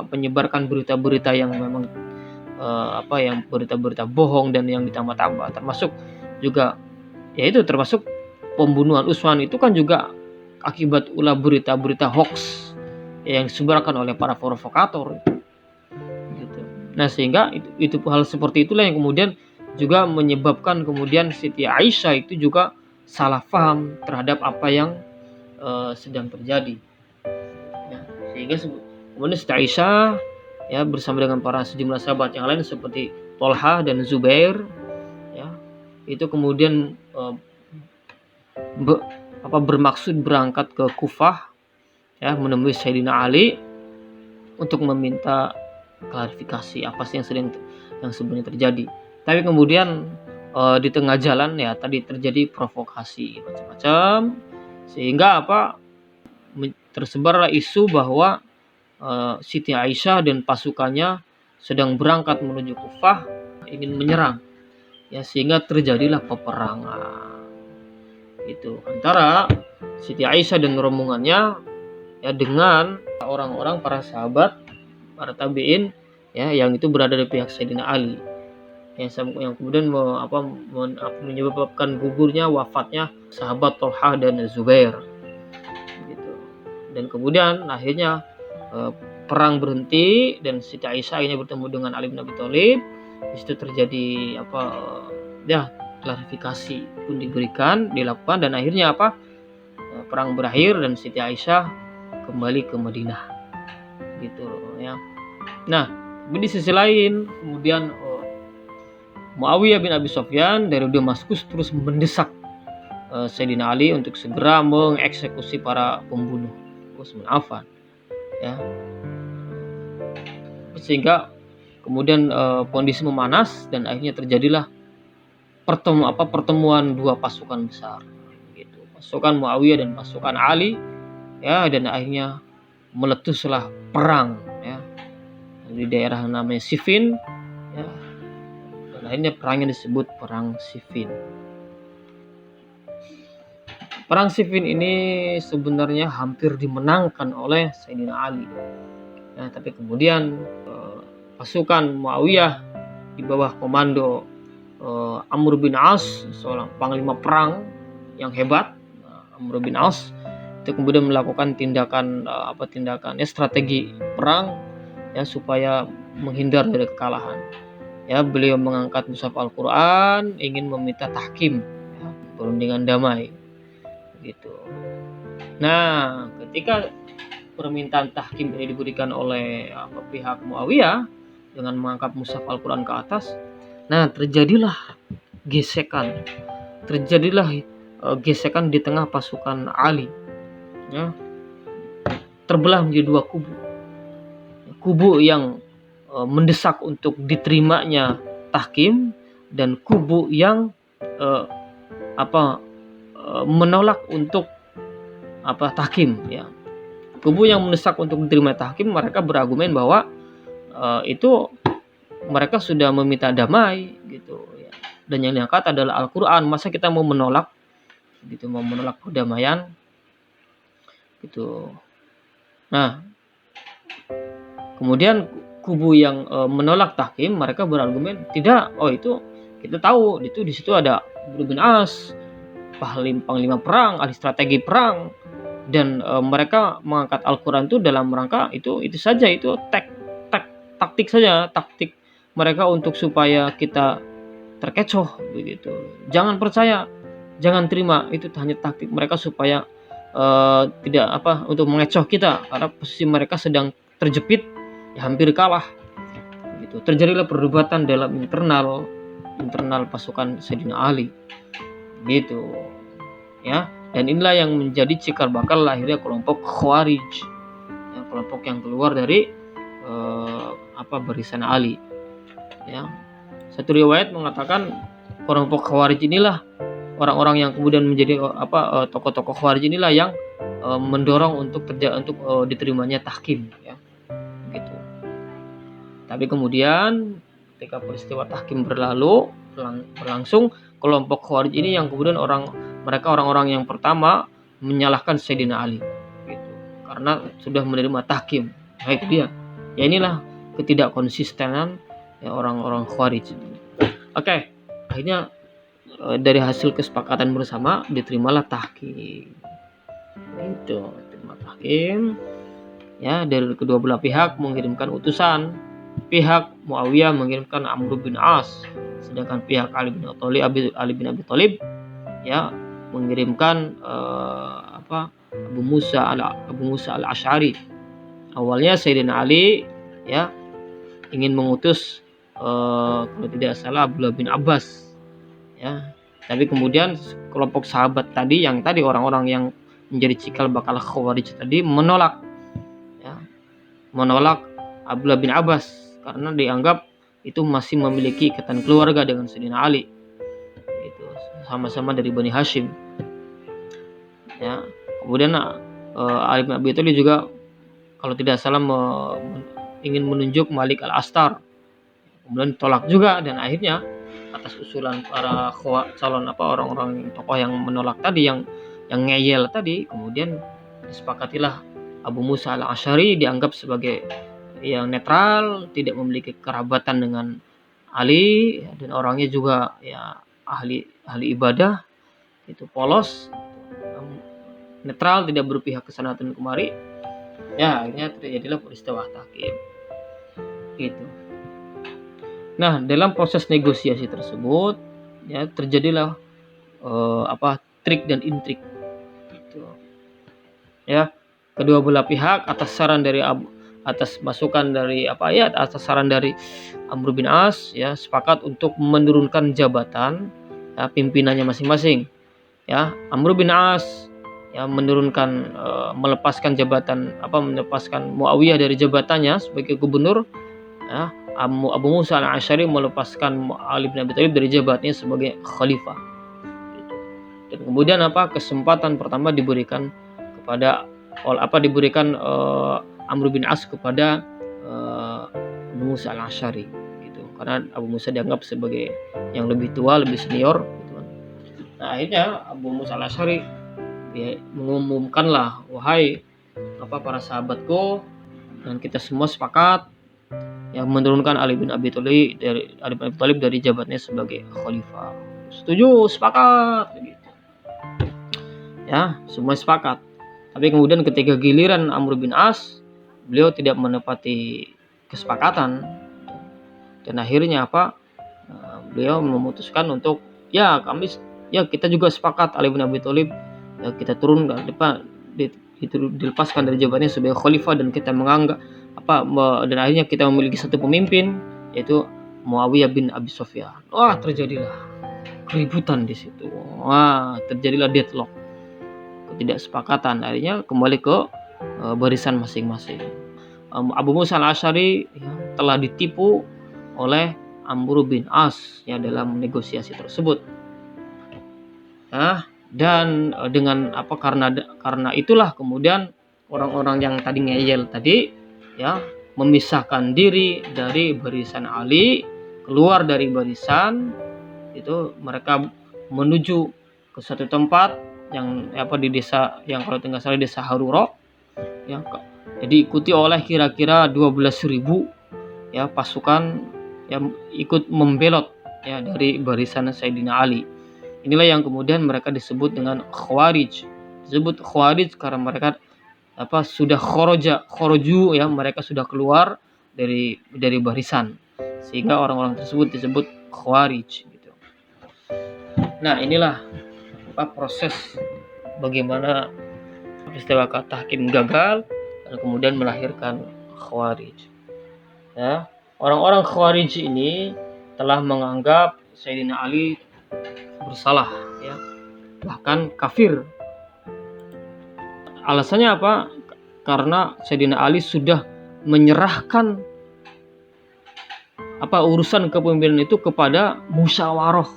menyebarkan berita-berita yang memang yang berita-berita bohong dan yang ditambah-tambah, termasuk juga yaitu termasuk pembunuhan Utsman itu kan juga akibat ulah berita-berita hoax yang disebarkan oleh para provokator, gitu. Nah sehingga itu hal seperti itulah yang kemudian juga menyebabkan kemudian Siti Aisyah itu juga salah paham terhadap apa yang sedang terjadi, ya. Sehingga kemudian Siti Aisyah, ya, bersama dengan para sejumlah sahabat yang lain seperti Tolha dan Zubair, ya, itu kemudian bermaksud berangkat ke Kufah, ya, menemui Sayyidina Ali untuk meminta klarifikasi apa sih yang sebenarnya terjadi. Tapi kemudian di tengah jalan ya tadi terjadi provokasi macam-macam, sehingga tersebarlah isu bahwa Siti Aisyah dan pasukannya sedang berangkat menuju Kufah, ingin menyerang, ya, sehingga terjadilah peperangan itu antara Siti Aisyah dan rombongannya, ya, dengan orang-orang para sahabat, para tabiin, ya, yang itu berada di pihak Sayyidina Ali, yang kemudian menyebabkan gugurnya, wafatnya sahabat Thalhah dan Zubair gitu. Dan kemudian akhirnya perang berhenti dan Siti Aisyah akhirnya bertemu dengan Ali bin Abi Thalib. Di situ terjadi klarifikasi pun dilakukan, dan akhirnya perang berakhir dan Siti Aisyah kembali ke Madinah gitu ya. Nah, di sisi lain kemudian Muawiyah bin Abi Sufyan dari Damaskus terus mendesak Sayyidina Ali untuk segera mengeksekusi para pembunuh Utsman Affan, ya, sehingga kemudian kondisi memanas dan akhirnya terjadilah pertemuan dua pasukan besar gitu, pasukan Muawiyah dan pasukan Ali, ya, dan akhirnya meletuslah perang, ya, di daerah namanya Siffin, ya, dan akhirnya perangnya disebut perang Siffin. Perang Siffin ini sebenarnya hampir dimenangkan oleh Sayyidina Ali, ya, tapi kemudian pasukan Muawiyah di bawah komando Amr bin As, seorang panglima perang yang hebat, Amr bin As, itu kemudian melakukan tindakan strategi perang, ya, supaya menghindar dari kekalahan. Ya, beliau mengangkat mushaf Al-Qur'an, ingin meminta tahkim, ya, perundingan damai gitu. Nah, ketika permintaan tahkim ini diberikan oleh pihak Muawiyah dengan mengangkat mushaf Al-Qur'an ke atas, nah terjadilah gesekan di tengah pasukan Ali, ya, terbelah menjadi dua kubu yang mendesak untuk diterimanya tahkim dan kubu yang menolak untuk tahkim, ya. Kubu yang mendesak untuk diterima tahkim, mereka berargumen bahwa itu mereka sudah meminta damai gitu, ya. Dan yang diangkat adalah Al-Qur'an, masa kita mau menolak perdamaian gitu. Nah, kemudian kubu yang menolak tahkim, mereka berargumen tidak, itu kita tahu itu di situ ada Amr bin As, panglima perang, ahli strategi perang, dan mereka mengangkat Al-Qur'an itu dalam rangka itu saja, itu taktik saja, taktik mereka untuk supaya kita terkecoh begitu. Jangan percaya, jangan terima, itu hanya taktik mereka supaya untuk mengecoh kita, karena posisi mereka sedang terjepit, ya, hampir kalah gitu. Terjadilah perdebatan dalam internal pasukan Sayyidina Ali gitu, ya. Dan inilah yang menjadi cikal bakal lahirnya kelompok Khawarij, ya, kelompok yang keluar dari barisan Ali, ya. Satu riwayat mengatakan kelompok Khawarij inilah orang-orang yang kemudian menjadi tokoh-tokoh Khawarij inilah yang mendorong untuk diterimanya tahkim, ya, gitu. Tapi kemudian ketika peristiwa tahkim berlangsung, kelompok Khawarij ini yang kemudian orang-orang yang pertama menyalahkan Sayyidina Ali gitu, karena sudah menerima tahkim. Nah, itu dia. Ya, inilah ketidakkonsistenan, ya, orang-orang Khawarij. Oke, akhirnya dari hasil kesepakatan bersama diterimalah tahkim. Itu, terima tahkim. Ya, dari kedua belah pihak mengirimkan utusan. Pihak Muawiyah mengirimkan Amr bin As, sedangkan pihak Ali bin Abi Thalib, ya, mengirimkan Abu Musa al-Asy'ari. Awalnya Sayyidina Ali, ya, ingin mengutus kalau tidak salah Abdullah bin Abbas, ya. Tapi kemudian kelompok sahabat tadi, orang-orang yang menjadi cikal bakal Khawarij tadi menolak Abdullah bin Abbas karena dianggap itu masih memiliki ikatan keluarga dengan Sayyidina Ali. Itu sama-sama dari Bani Hashim. Ya. Kemudian Ali bin Abi Thalib juga kalau tidak salah ingin menunjuk Malik Al-Astar. Kemudian ditolak juga, dan akhirnya atas usulan para calon orang-orang tokoh yang menolak tadi, yang ngeyel tadi, kemudian disepakatilah Abu Musa Al-Asy'ari dianggap sebagai yang netral, tidak memiliki kerabatan dengan Ali, dan orangnya juga ya ahli ibadah, itu polos, netral, tidak berpihak ke sana dan kemari. Ya, akhirnya terjadilah peristiwa tahkim. Gitu. Nah, dalam proses negosiasi tersebut ya terjadilah trik dan intrik. Gitu. Ya, kedua belah pihak atas saran dari atas saran dari Amr bin As ya sepakat untuk menurunkan jabatan ya, pimpinannya masing-masing. Ya, Amr bin As ya menurunkan melepaskan Muawiyah dari jabatannya sebagai gubernur, ya. Abu Musa Al-Asy'ari melepaskan Ali bin Abi Thalib dari jabatannya sebagai khalifah. Dan kemudian kesempatan pertama diberikan Amr bin As kepada Abu Musa Al-Asy'ari gitu. Karena Abu Musa dianggap sebagai yang lebih tua, lebih senior gitu. Nah, akhirnya Abu Musa Al-Asy'ari ya, mengumumkanlah, wahai para sahabatku, dan kita semua sepakat yang menurunkan Ali bin Abi Thalib dari jabatannya sebagai khalifah. Setuju, sepakat gitu. Ya, semua sepakat. Tapi kemudian ketika giliran Amr bin As, beliau tidak menepati kesepakatan, dan akhirnya beliau memutuskan untuk kita juga sepakat Ali bin Abi Thalib ya, kita turunkan dilepaskan dari jabatannya sebagai khalifah, dan kita menganggap dan akhirnya kita memiliki satu pemimpin, yaitu Muawiyah bin Abi Sufyan. Wah, terjadilah keributan di situ. Wah, terjadilah deadlock, ketidaksepakatan. Akhirnya kembali ke barisan masing-masing. Abu Musa Al-Asy'ari ya, telah ditipu oleh Amr bin As ya dalam negosiasi tersebut. Nah, dan karena itulah kemudian orang-orang yang tadi ngeyel tadi ya memisahkan diri dari barisan Ali, keluar dari barisan itu, mereka menuju ke satu tempat yang di desa yang kalau tidak salah desa Haruro ya, jadi diikuti oleh kira-kira 12.000 ya pasukan yang ikut membelot ya dari barisan Sayyidina Ali. Inilah yang kemudian mereka disebut dengan Khawarij. Disebut Khawarij karena mereka sudah khoroju ya, mereka sudah keluar dari barisan, sehingga orang-orang tersebut disebut Khawarij gitu. Nah, inilah proses bagaimana peristiwa tahkim gagal dan kemudian melahirkan Khawarij. Ya, orang-orang Khawarij ini telah menganggap Sayyidina Ali bersalah ya, bahkan kafir. Alasannya apa? Karena Sayyidina Ali sudah menyerahkan urusan kepemimpinan itu kepada musyawarah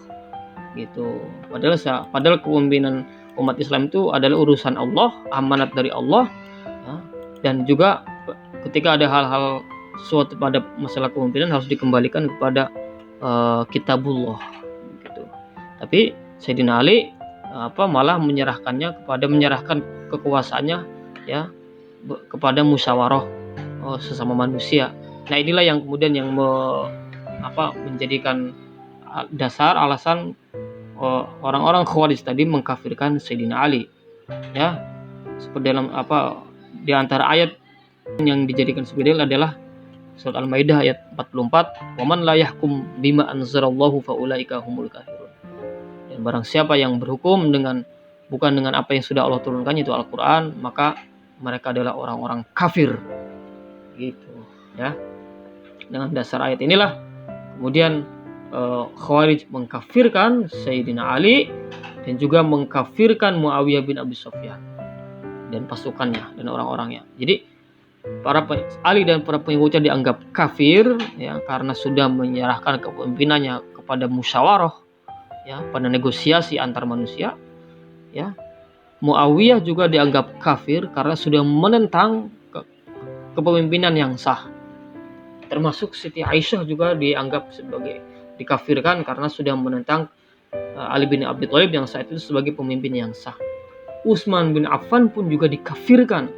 gitu. Padahal kepemimpinan umat Islam itu adalah urusan Allah, amanat dari Allah ya. Dan juga ketika ada hal-hal sesuatu pada masalah kepemimpinan harus dikembalikan kepada kitabullah gitu. Tapi Sayyidina Ali malah menyerahkan kekuasaannya ya kepada musyawarah sesama manusia. Nah, inilah yang kemudian yang menjadikan dasar alasan orang-orang Khawarij tadi mengkafirkan Sayyidina Ali ya. Seperti dalam di antara ayat yang dijadikan sebagai dalil adalah surat Al-Maidah ayat 44, "Wa man la yahkum bima anzalallahu fa ulaika humul kafirun." Dan barang siapa yang berhukum bukan dengan apa yang sudah Allah turunkan, yaitu Al-Qur'an, maka mereka adalah orang-orang kafir. Gitu ya. Dengan dasar ayat inilah kemudian Khawarij mengkafirkan Sayyidina Ali dan juga mengkafirkan Muawiyah bin Abi Sufyan dan pasukannya dan orang-orangnya. Jadi Ali dan para pengikutnya dianggap kafir ya karena sudah menyerahkan kepemimpinannya kepada musyawarah ya, pada negosiasi antar manusia ya. Muawiyah juga dianggap kafir karena sudah menentang kepemimpinan yang sah. Termasuk Siti Aisyah juga dianggap sebagai dikafirkan karena sudah menentang Ali bin Abi Thalib yang saat itu sebagai pemimpin yang sah. Utsman bin Affan pun juga dikafirkan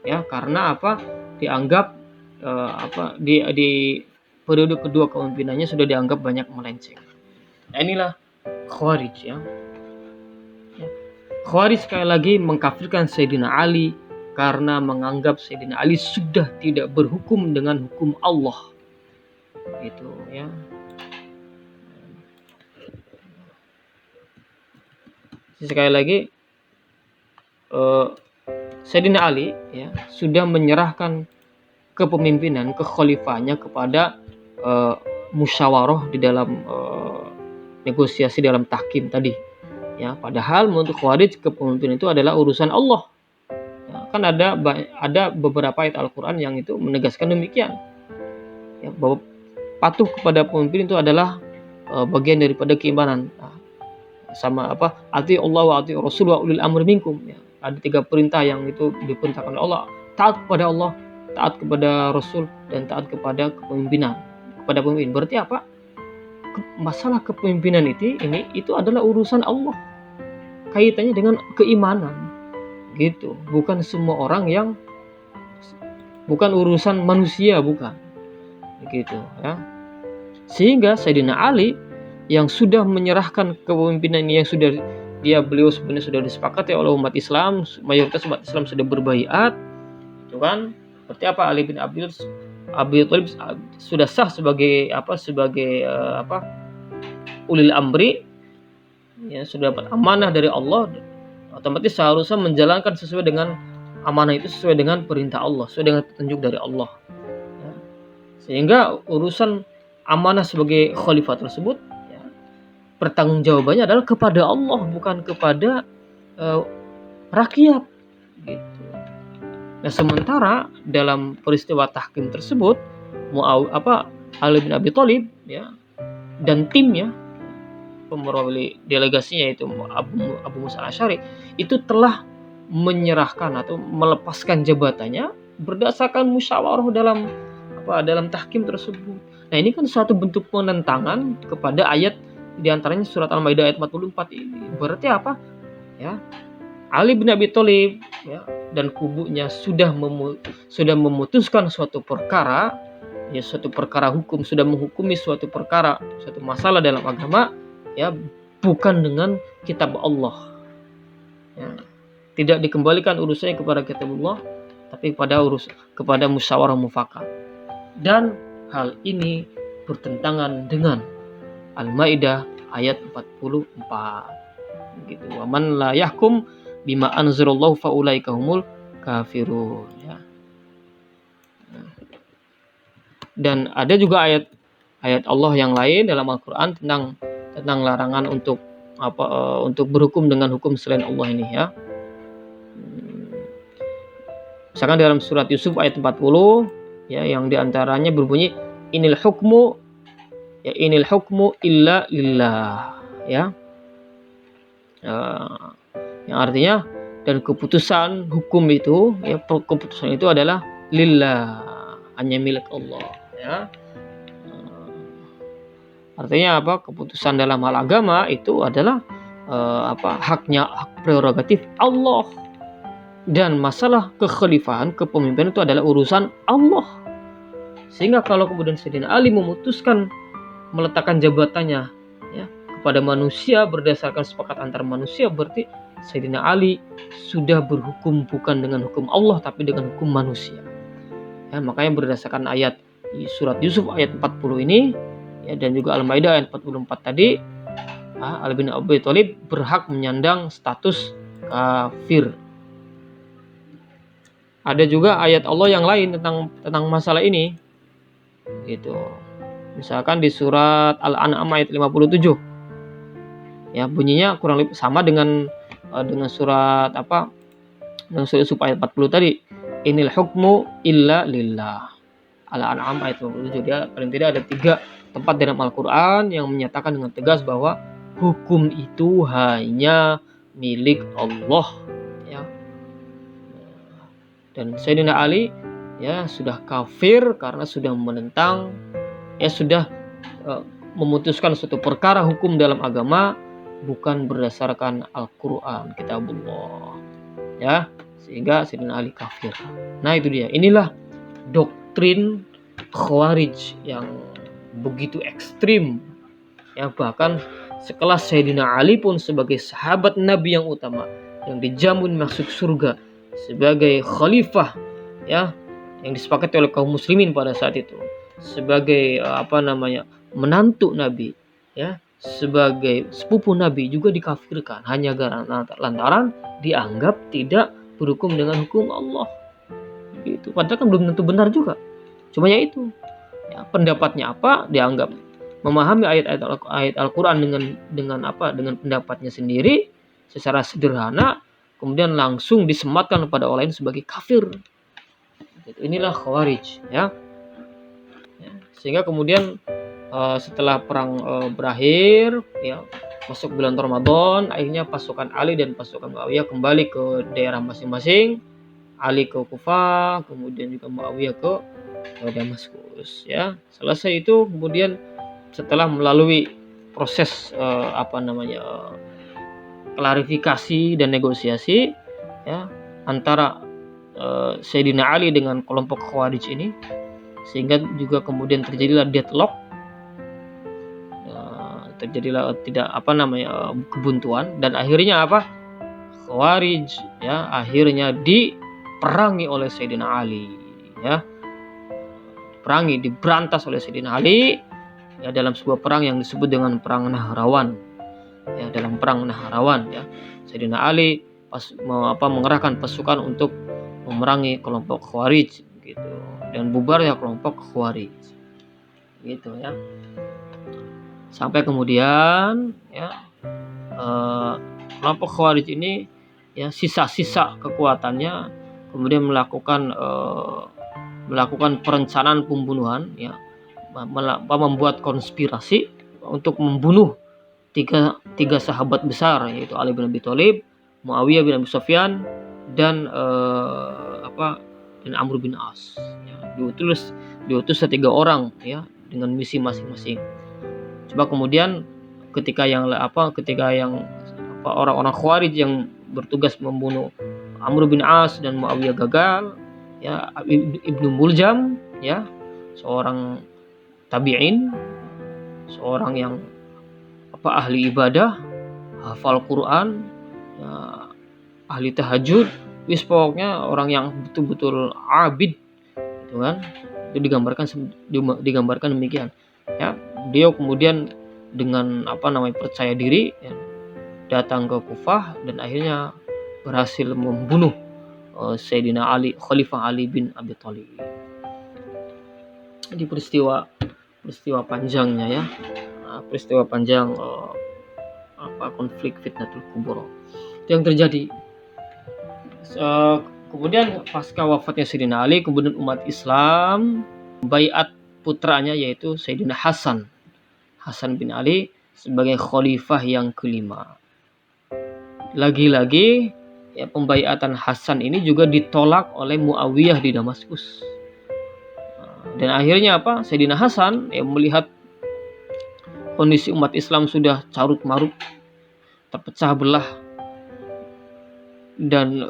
ya karena apa? Dianggap di periode kedua kepemimpinannya sudah dianggap banyak melenceng. Nah, inilah Khawarij ya. Khawarij sekali lagi mengkafirkan Sayyidina Ali karena menganggap Sayyidina Ali sudah tidak berhukum dengan hukum Allah. Itu ya. Sekali lagi Sayyidina Ali ya sudah menyerahkan kepemimpinan, kekhalifahannya kepada musyawarah di dalam negosiasi dalam tahkim tadi. Ya, padahal menurut Khawarij kepemimpinan itu adalah urusan Allah. Ya, kan ada beberapa ayat Al-Qur'an yang itu menegaskan demikian. Ya, bahwa patuh kepada pemimpin itu adalah bagian daripada keimanan. Nah, sama apa? Ati Allah wa ati Rasul wa ulil amri minkum. Ya, ada 3 perintah yang itu diperintahkan oleh Allah. Taat kepada Allah, taat kepada Rasul, dan taat kepada kepemimpinan. Kepada pemimpin. Berarti apa? Masalah kepemimpinan itu adalah urusan Allah, kaitannya dengan keimanan gitu, bukan semua orang yang, bukan urusan manusia, bukan begitu ya. Sehingga Sayyidina Ali yang sudah menyerahkan kepemimpinan yang sudah beliau sebenarnya sudah disepakati oleh umat Islam, mayoritas umat Islam sudah berbaiat, itu kan berarti apa? Ali bin Abi Thalib sudah sah sebagai ulil amri ya, sudah dapat amanah dari Allah, otomatis seharusnya menjalankan sesuai dengan amanah itu, sesuai dengan perintah Allah, sesuai dengan petunjuk dari Allah ya. Sehingga urusan amanah sebagai khalifah tersebut ya, pertanggungjawabannya adalah kepada Allah, bukan kepada rakyat gitu. Nah, sementara dalam peristiwa tahkim tersebut Ali bin Abi Thalib ya dan timnya, pemrawali delegasinya itu Abu Musa Al-Asy'ari itu telah menyerahkan atau melepaskan jabatannya berdasarkan musyawarah dalam tahkim tersebut. Nah, ini kan suatu bentuk penentangan kepada ayat diantaranya surat Al-Maidah ayat 44 ini. Berarti apa? Ya, Ali bin Abi Thalib ya, dan kubunya sudah memutuskan suatu perkara ya, suatu perkara hukum, sudah menghukumi suatu perkara, suatu masalah dalam agama ya, bukan dengan kitab Allah ya. Tidak dikembalikan urusannya kepada kitab Allah, tapi kepada musyawarah mufakat. Dan hal ini bertentangan dengan Al-Maidah ayat 44 gitu. Wa man la yahkum bima anzalallahu faulaika humul kafirun ya. Dan ada juga ayat Allah yang lain dalam Al-Qur'an tentang larangan untuk berhukum dengan hukum selain Allah ini ya. Misalkan dalam surat Yusuf ayat 40 ya, yang diantaranya berbunyi inil hukmu illa lillah ya. Yang artinya dan keputusan hukum itu ya, keputusan itu adalah lillah, hanya milik Allah ya. Artinya apa? Keputusan dalam hal agama itu adalah hak prerogatif Allah, dan masalah kekhalifahan, kepemimpinan itu adalah urusan Allah. Sehingga kalau kemudian Sayyidina Ali memutuskan meletakkan jabatannya ya kepada manusia berdasarkan sepakat antar manusia, berarti Sayyidina Ali sudah berhukum bukan dengan hukum Allah tapi dengan hukum manusia. Ya, makanya berdasarkan ayat surat Yusuf ayat 40 ini ya, dan juga Al-Maidah ayat 44 tadi, Ali bin Abi Thalib berhak menyandang status kafir. Ada juga ayat Allah yang lain tentang masalah ini gitu. Misalkan di surat Al-An'am ayat 57 ya, bunyinya kurang lebih sama dengan surat dengan surat Yusuf ayat 40 tadi. inil hukmu illa lillah. Al-An'am ayat 27. Dia paling tidak ada 3 tempat dalam Al-Quran yang menyatakan dengan tegas bahwa hukum itu hanya milik Allah, ya. Dan Sayyidina Ali ya sudah kafir karena sudah menentang, ya sudah memutuskan suatu perkara hukum dalam agama bukan berdasarkan Al-Quran, kitabullah, ya, sehingga Sayyidina Ali kafir. Nah itu dia, inilah doktrin Khawarij yang begitu ekstrim, ya. Bahkan sekelas Sayyidina Ali pun sebagai sahabat Nabi yang utama, yang dijamin masuk surga sebagai khalifah, ya, yang disepakati oleh kaum muslimin pada saat itu, sebagai menantu Nabi, ya, sebagai sepupu Nabi, juga dikafirkan hanya lantaran dianggap tidak berhukum dengan hukum Allah. Gitu. Padahal kan belum tentu benar juga. Cuma ya itu, ya, pendapatnya apa dianggap memahami ayat Al-Quran dengan pendapatnya sendiri secara sederhana, kemudian langsung disematkan kepada orang lain sebagai kafir. Inilah Khawarij, ya. Sehingga kemudian setelah perang berakhir, ya, masuk bulan Ramadan, akhirnya pasukan Ali dan pasukan Muawiyah kembali ke daerah masing-masing. Ali ke Kufah, kemudian juga Muawiyah ke Damaskus, ya. Selesai itu kemudian setelah melalui proses klarifikasi dan negosiasi, ya, antara Sayyidina Ali dengan kelompok Khawarij ini, sehingga juga kemudian terjadilah deadlock, terjadilah kebuntuan, dan akhirnya Khawarij, ya, akhirnya diperangi oleh Sayyidina Ali, ya, diberantas oleh Sayyidina Ali, ya, dalam sebuah perang yang disebut dengan perang Nahrawan, ya. Dalam perang Nahrawan, ya, Sayyidina Ali mengerahkan pasukan untuk memerangi kelompok Khawarij, gitu, dan bubar ya kelompok Khawarij, gitu, ya. Sampai kemudian, ya, kelompok Khawarij ini, ya, sisa-sisa kekuatannya kemudian melakukan perencanaan pembunuhan, ya, membuat konspirasi untuk membunuh tiga sahabat besar, yaitu Ali bin Abi Thalib, Muawiyah bin Abi Sufyan, dan Amr bin As, ya. Diutus 3 orang, ya, dengan misi masing-masing. Coba kemudian ketika orang-orang Khawarij yang bertugas membunuh Amr bin As dan Muawiyah gagal, ya, Ibnu Muljam, ya, seorang tabi'in, seorang yang ahli ibadah, hafal Quran, ya, ahli tahajud, pokoknya orang yang betul-betul abid, gitu kan. Itu digambarkan demikian, ya. Dia kemudian dengan percaya diri, ya, datang ke Kufah dan akhirnya berhasil membunuh Sayyidina Ali, Khalifah Ali bin Abi Thalib. Jadi peristiwa panjangnya, ya, peristiwa panjang konflik Fitnatul Kubra yang terjadi. Kemudian pasca wafatnya Sayyidina Ali, kemudian umat Islam baiat putranya, yaitu Sayyidina Hasan bin Ali sebagai khalifah yang kelima. Lagi-lagi, ya, pembaiatan Hasan ini juga ditolak oleh Muawiyah di Damaskus. Dan akhirnya Sayyidina Hasan, ya, melihat kondisi umat Islam sudah carut marut, terpecah belah, dan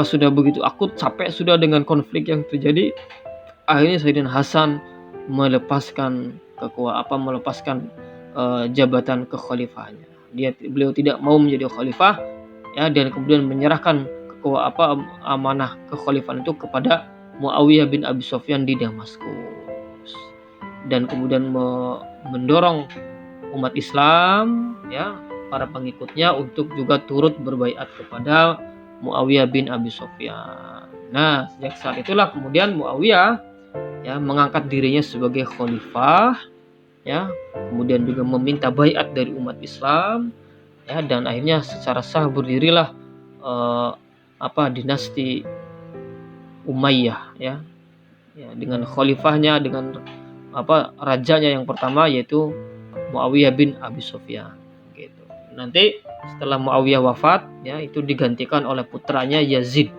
sudah begitu akut, capek sudah dengan konflik yang terjadi. Akhirnya Sayyidina Hasan melepaskan jabatan kekhalifahannya. Beliau tidak mau menjadi khalifah, ya, dan kemudian menyerahkan amanah kekhalifahan itu kepada Muawiyah bin Abi Sufyan di Damaskus, dan kemudian mendorong umat Islam, ya, para pengikutnya untuk juga turut berbaiat kepada Muawiyah bin Abi Sufyan. Nah, sejak saat itulah kemudian Muawiyah, ya, mengangkat dirinya sebagai khalifah, ya, kemudian juga meminta baiat dari umat Islam, ya, dan akhirnya secara sah berdirilah dinasti Umayyah ya. Ya, dengan khalifahnya, dengan rajanya yang pertama yaitu Muawiyah bin Abi Sufyan gitu. Nanti setelah Muawiyah wafat ya, itu digantikan oleh putranya Yazid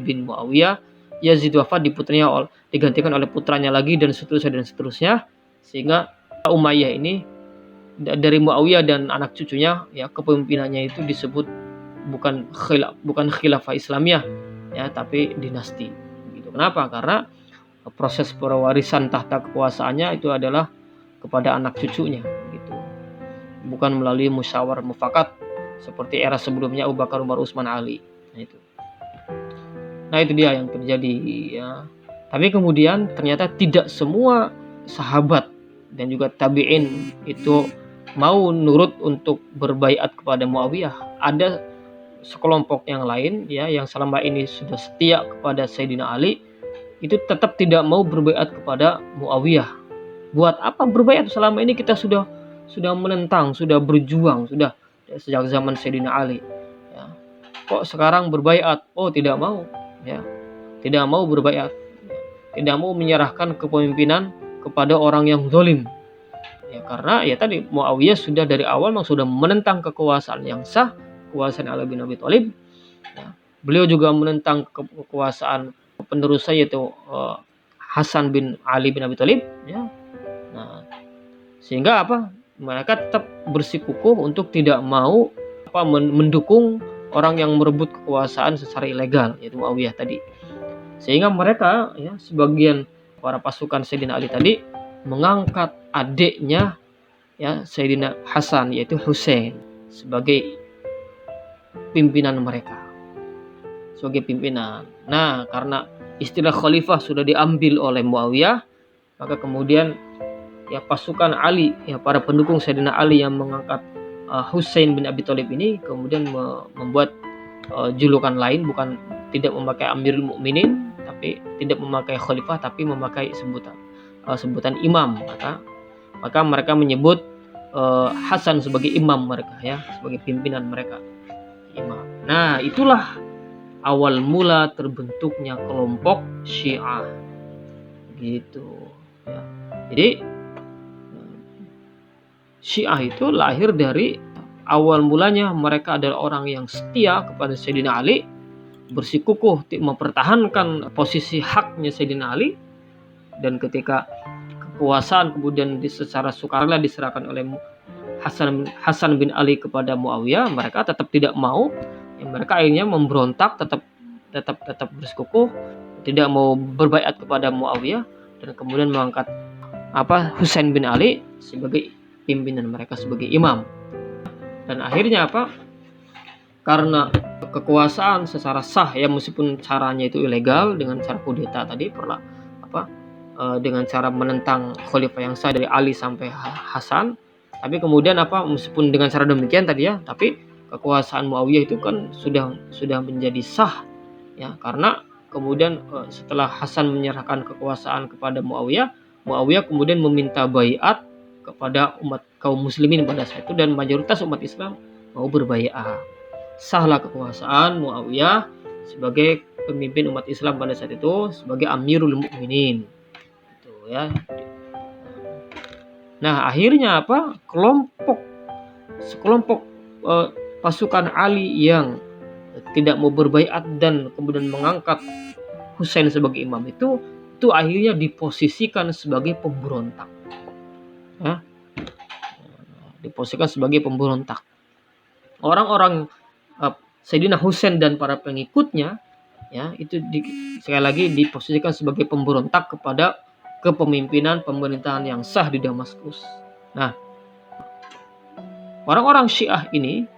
bin Muawiyah. Yazid wafat, digantikan oleh putranya lagi, dan seterusnya, sehingga Umayyah ini dari Muawiyah dan anak cucunya ya, kepemimpinannya itu disebut bukan khilafah Islamiyah ya, tapi dinasti gitu. Kenapa? Karena proses pewarisan tahta kekuasaannya itu adalah kepada anak cucunya gitu, bukan melalui musyawarah mufakat seperti era sebelumnya Abu Bakar, Umar, Utsman, Ali. Nah itu dia yang terjadi ya. Tapi kemudian ternyata tidak semua sahabat dan juga tabi'in itu mau nurut untuk berbaiat kepada Muawiyah. Ada sekelompok yang lain ya, yang selama ini sudah setia kepada Sayyidina Ali, itu tetap tidak mau berbaiat kepada Muawiyah. Buat apa berbaiat? Selama ini kita sudah menentang, sudah berjuang, sudah sejak zaman Sayyidina Ali ya. Kok sekarang berbaiat? Oh, tidak mau ya. Tidak mau berbaiat, tidak mau menyerahkan kepemimpinan kepada orang yang zalim ya, karena ya tadi Muawiyah sudah dari awal memang sudah menentang kekuasaan yang sah, kekuasaan Ali bin Abi Thalib ya. Beliau juga menentang kekuasaan penerusnya yaitu Hasan bin Ali bin Abi Thalib ya. Nah, sehingga mereka tetap bersikukuh untuk tidak mau mendukung orang yang merebut kekuasaan secara ilegal, yaitu Muawiyah tadi. Sehingga mereka ya, sebagian para pasukan Sayyidina Ali tadi mengangkat adiknya ya, Sayyidina Hasan yaitu Husain sebagai pimpinan mereka, sebagai pimpinan. Nah, karena istilah khalifah sudah diambil oleh Muawiyah, maka kemudian ya pasukan Ali ya, para pendukung Sayyidina Ali yang mengangkat Husain bin Abi Thalib ini kemudian membuat julukan lain, bukan tidak memakai Amirul Mukminin, tapi tidak memakai khalifah, tapi memakai sebutan imam. Maka mereka menyebut Hasan sebagai imam mereka ya, sebagai pimpinan mereka, imam. Nah, itulah awal mula terbentuknya kelompok Syiah gitu ya. Jadi Syiah itu lahir dari awal mulanya mereka adalah orang yang setia kepada Sayyidina Ali, bersikukuh mempertahankan posisi haknya Sayyidina Ali, dan ketika kekuasaan kemudian secara sukarela diserahkan oleh Hasan bin Ali kepada Muawiyah, mereka tetap tidak mau ya, mereka akhirnya memberontak, tetap bersikukuh, tidak mau berbaiat kepada Muawiyah, dan kemudian mengangkat Husain bin Ali sebagai pimpinan mereka, sebagai imam. Dan akhirnya karena kekuasaan secara sah ya, meskipun caranya itu ilegal dengan cara kudeta tadi, dengan cara menentang khalifah yang sah dari Ali sampai Hasan, tapi kemudian meskipun dengan cara demikian tadi ya, tapi kekuasaan Muawiyah itu kan sudah menjadi sah ya, karena kemudian setelah Hasan menyerahkan kekuasaan kepada Muawiyah kemudian meminta baiat kepada umat kaum muslimin pada saat itu, dan mayoritas umat Islam mau berbaiat. Sahlah kekuasaan Muawiyah sebagai pemimpin umat Islam pada saat itu, sebagai Amirul Mukminin gitu ya. Nah, akhirnya sekelompok pasukan Ali yang tidak mau berbaiat dan kemudian mengangkat Husain sebagai imam itu akhirnya diposisikan sebagai pemberontak ya. Diposisikan sebagai pemberontak. Orang-orang Sayyidina Husain dan para pengikutnya ya, itu sekali lagi diposisikan sebagai pemberontak kepada kepemimpinan pemerintahan yang sah di Damaskus. Nah, orang-orang Syiah ini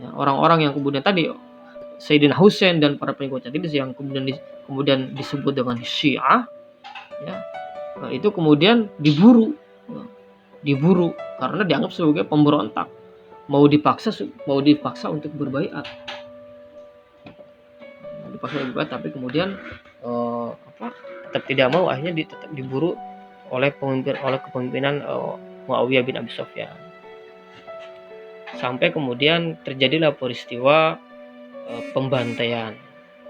ya, orang-orang yang kemudian tadi Sayyidina Husain dan para pengikutnya tadi yang kemudian disebut dengan Syiah ya, itu kemudian diburu karena dianggap sebagai pemberontak, mau dipaksa untuk berbaiat, tapi kemudian tetap tidak mau, akhirnya tetap diburu oleh kepemimpinan Muawiyah bin Abi Sufyan, sampai kemudian terjadilah peristiwa pembantaian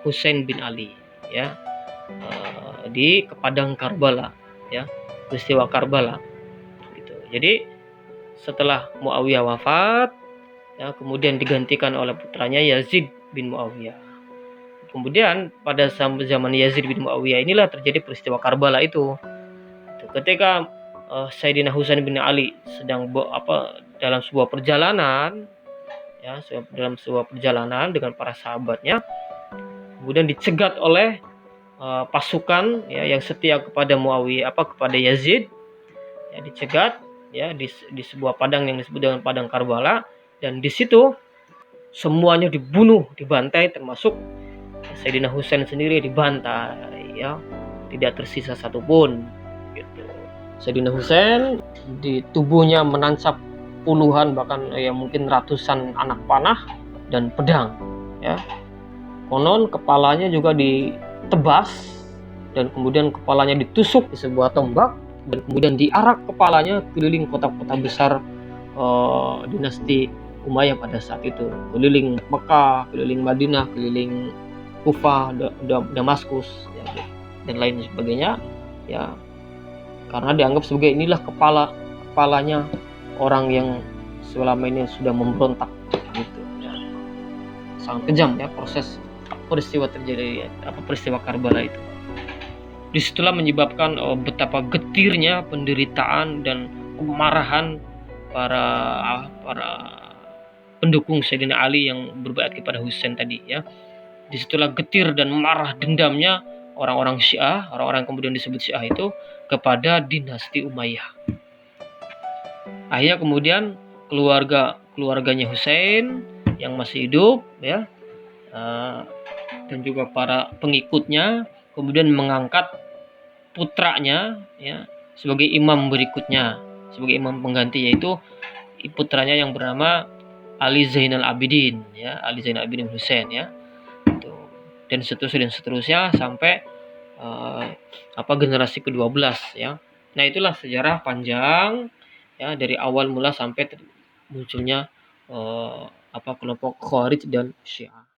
Husain bin Ali ya. di padang Karbala, ya, peristiwa Karbala gitu. Jadi setelah Muawiyah wafat, ya, kemudian digantikan oleh putranya Yazid bin Muawiyah. Kemudian pada zaman Yazid bin Muawiyah inilah terjadi peristiwa Karbala itu. Ketika Sayyidina Husain bin Ali sedang dalam sebuah perjalanan, ya, dalam sebuah perjalanan dengan para sahabatnya, kemudian dicegat oleh pasukan, ya, yang setia kepada Muawiyah, kepada Yazid, ya, dicegat, ya, di sebuah padang yang disebut dengan padang Karbala, dan di situ semuanya dibunuh, dibantai, termasuk Sayyidina Husain sendiri dibantai, ya, tidak tersisa satupun gitu. Sayyidina Husain di tubuhnya menancap puluhan, bahkan ya mungkin ratusan anak panah dan pedang, ya. Konon kepalanya juga ditebas dan kemudian kepalanya ditusuk di sebuah tombak dan kemudian diarak kepalanya keliling kota-kota besar dinasti Umayyah pada saat itu, keliling Mekah, keliling Madinah, keliling Kufah, Damaskus, ya, dan lain sebagainya, ya, karena dianggap sebagai inilah kepalanya orang yang selama ini sudah memberontak gitu, ya. Sangat kejam, ya, proses peristiwa terjadi, peristiwa Karbala itu. Disitulah menyebabkan betapa getirnya penderitaan dan kemarahan para pendukung Sayyidina Ali yang berbaiat kepada Husain tadi, ya. Disitulah getir dan marah dendamnya orang-orang Syiah, orang-orang yang kemudian disebut Syiah itu, kepada dinasti Umayyah. Akhirnya kemudian keluarganya Husain yang masih hidup, ya, dan juga para pengikutnya kemudian mengangkat putranya, ya, sebagai imam berikutnya, sebagai imam pengganti, yaitu putranya yang bernama Ali Zainal Abidin, ya, Ali Zainal Abidin Husain, ya. Dan seterusnya sampai generasi ke-12, ya. Nah, itulah sejarah panjang, ya, dari awal mula sampai munculnya kelompok Khawarij dan Syiah.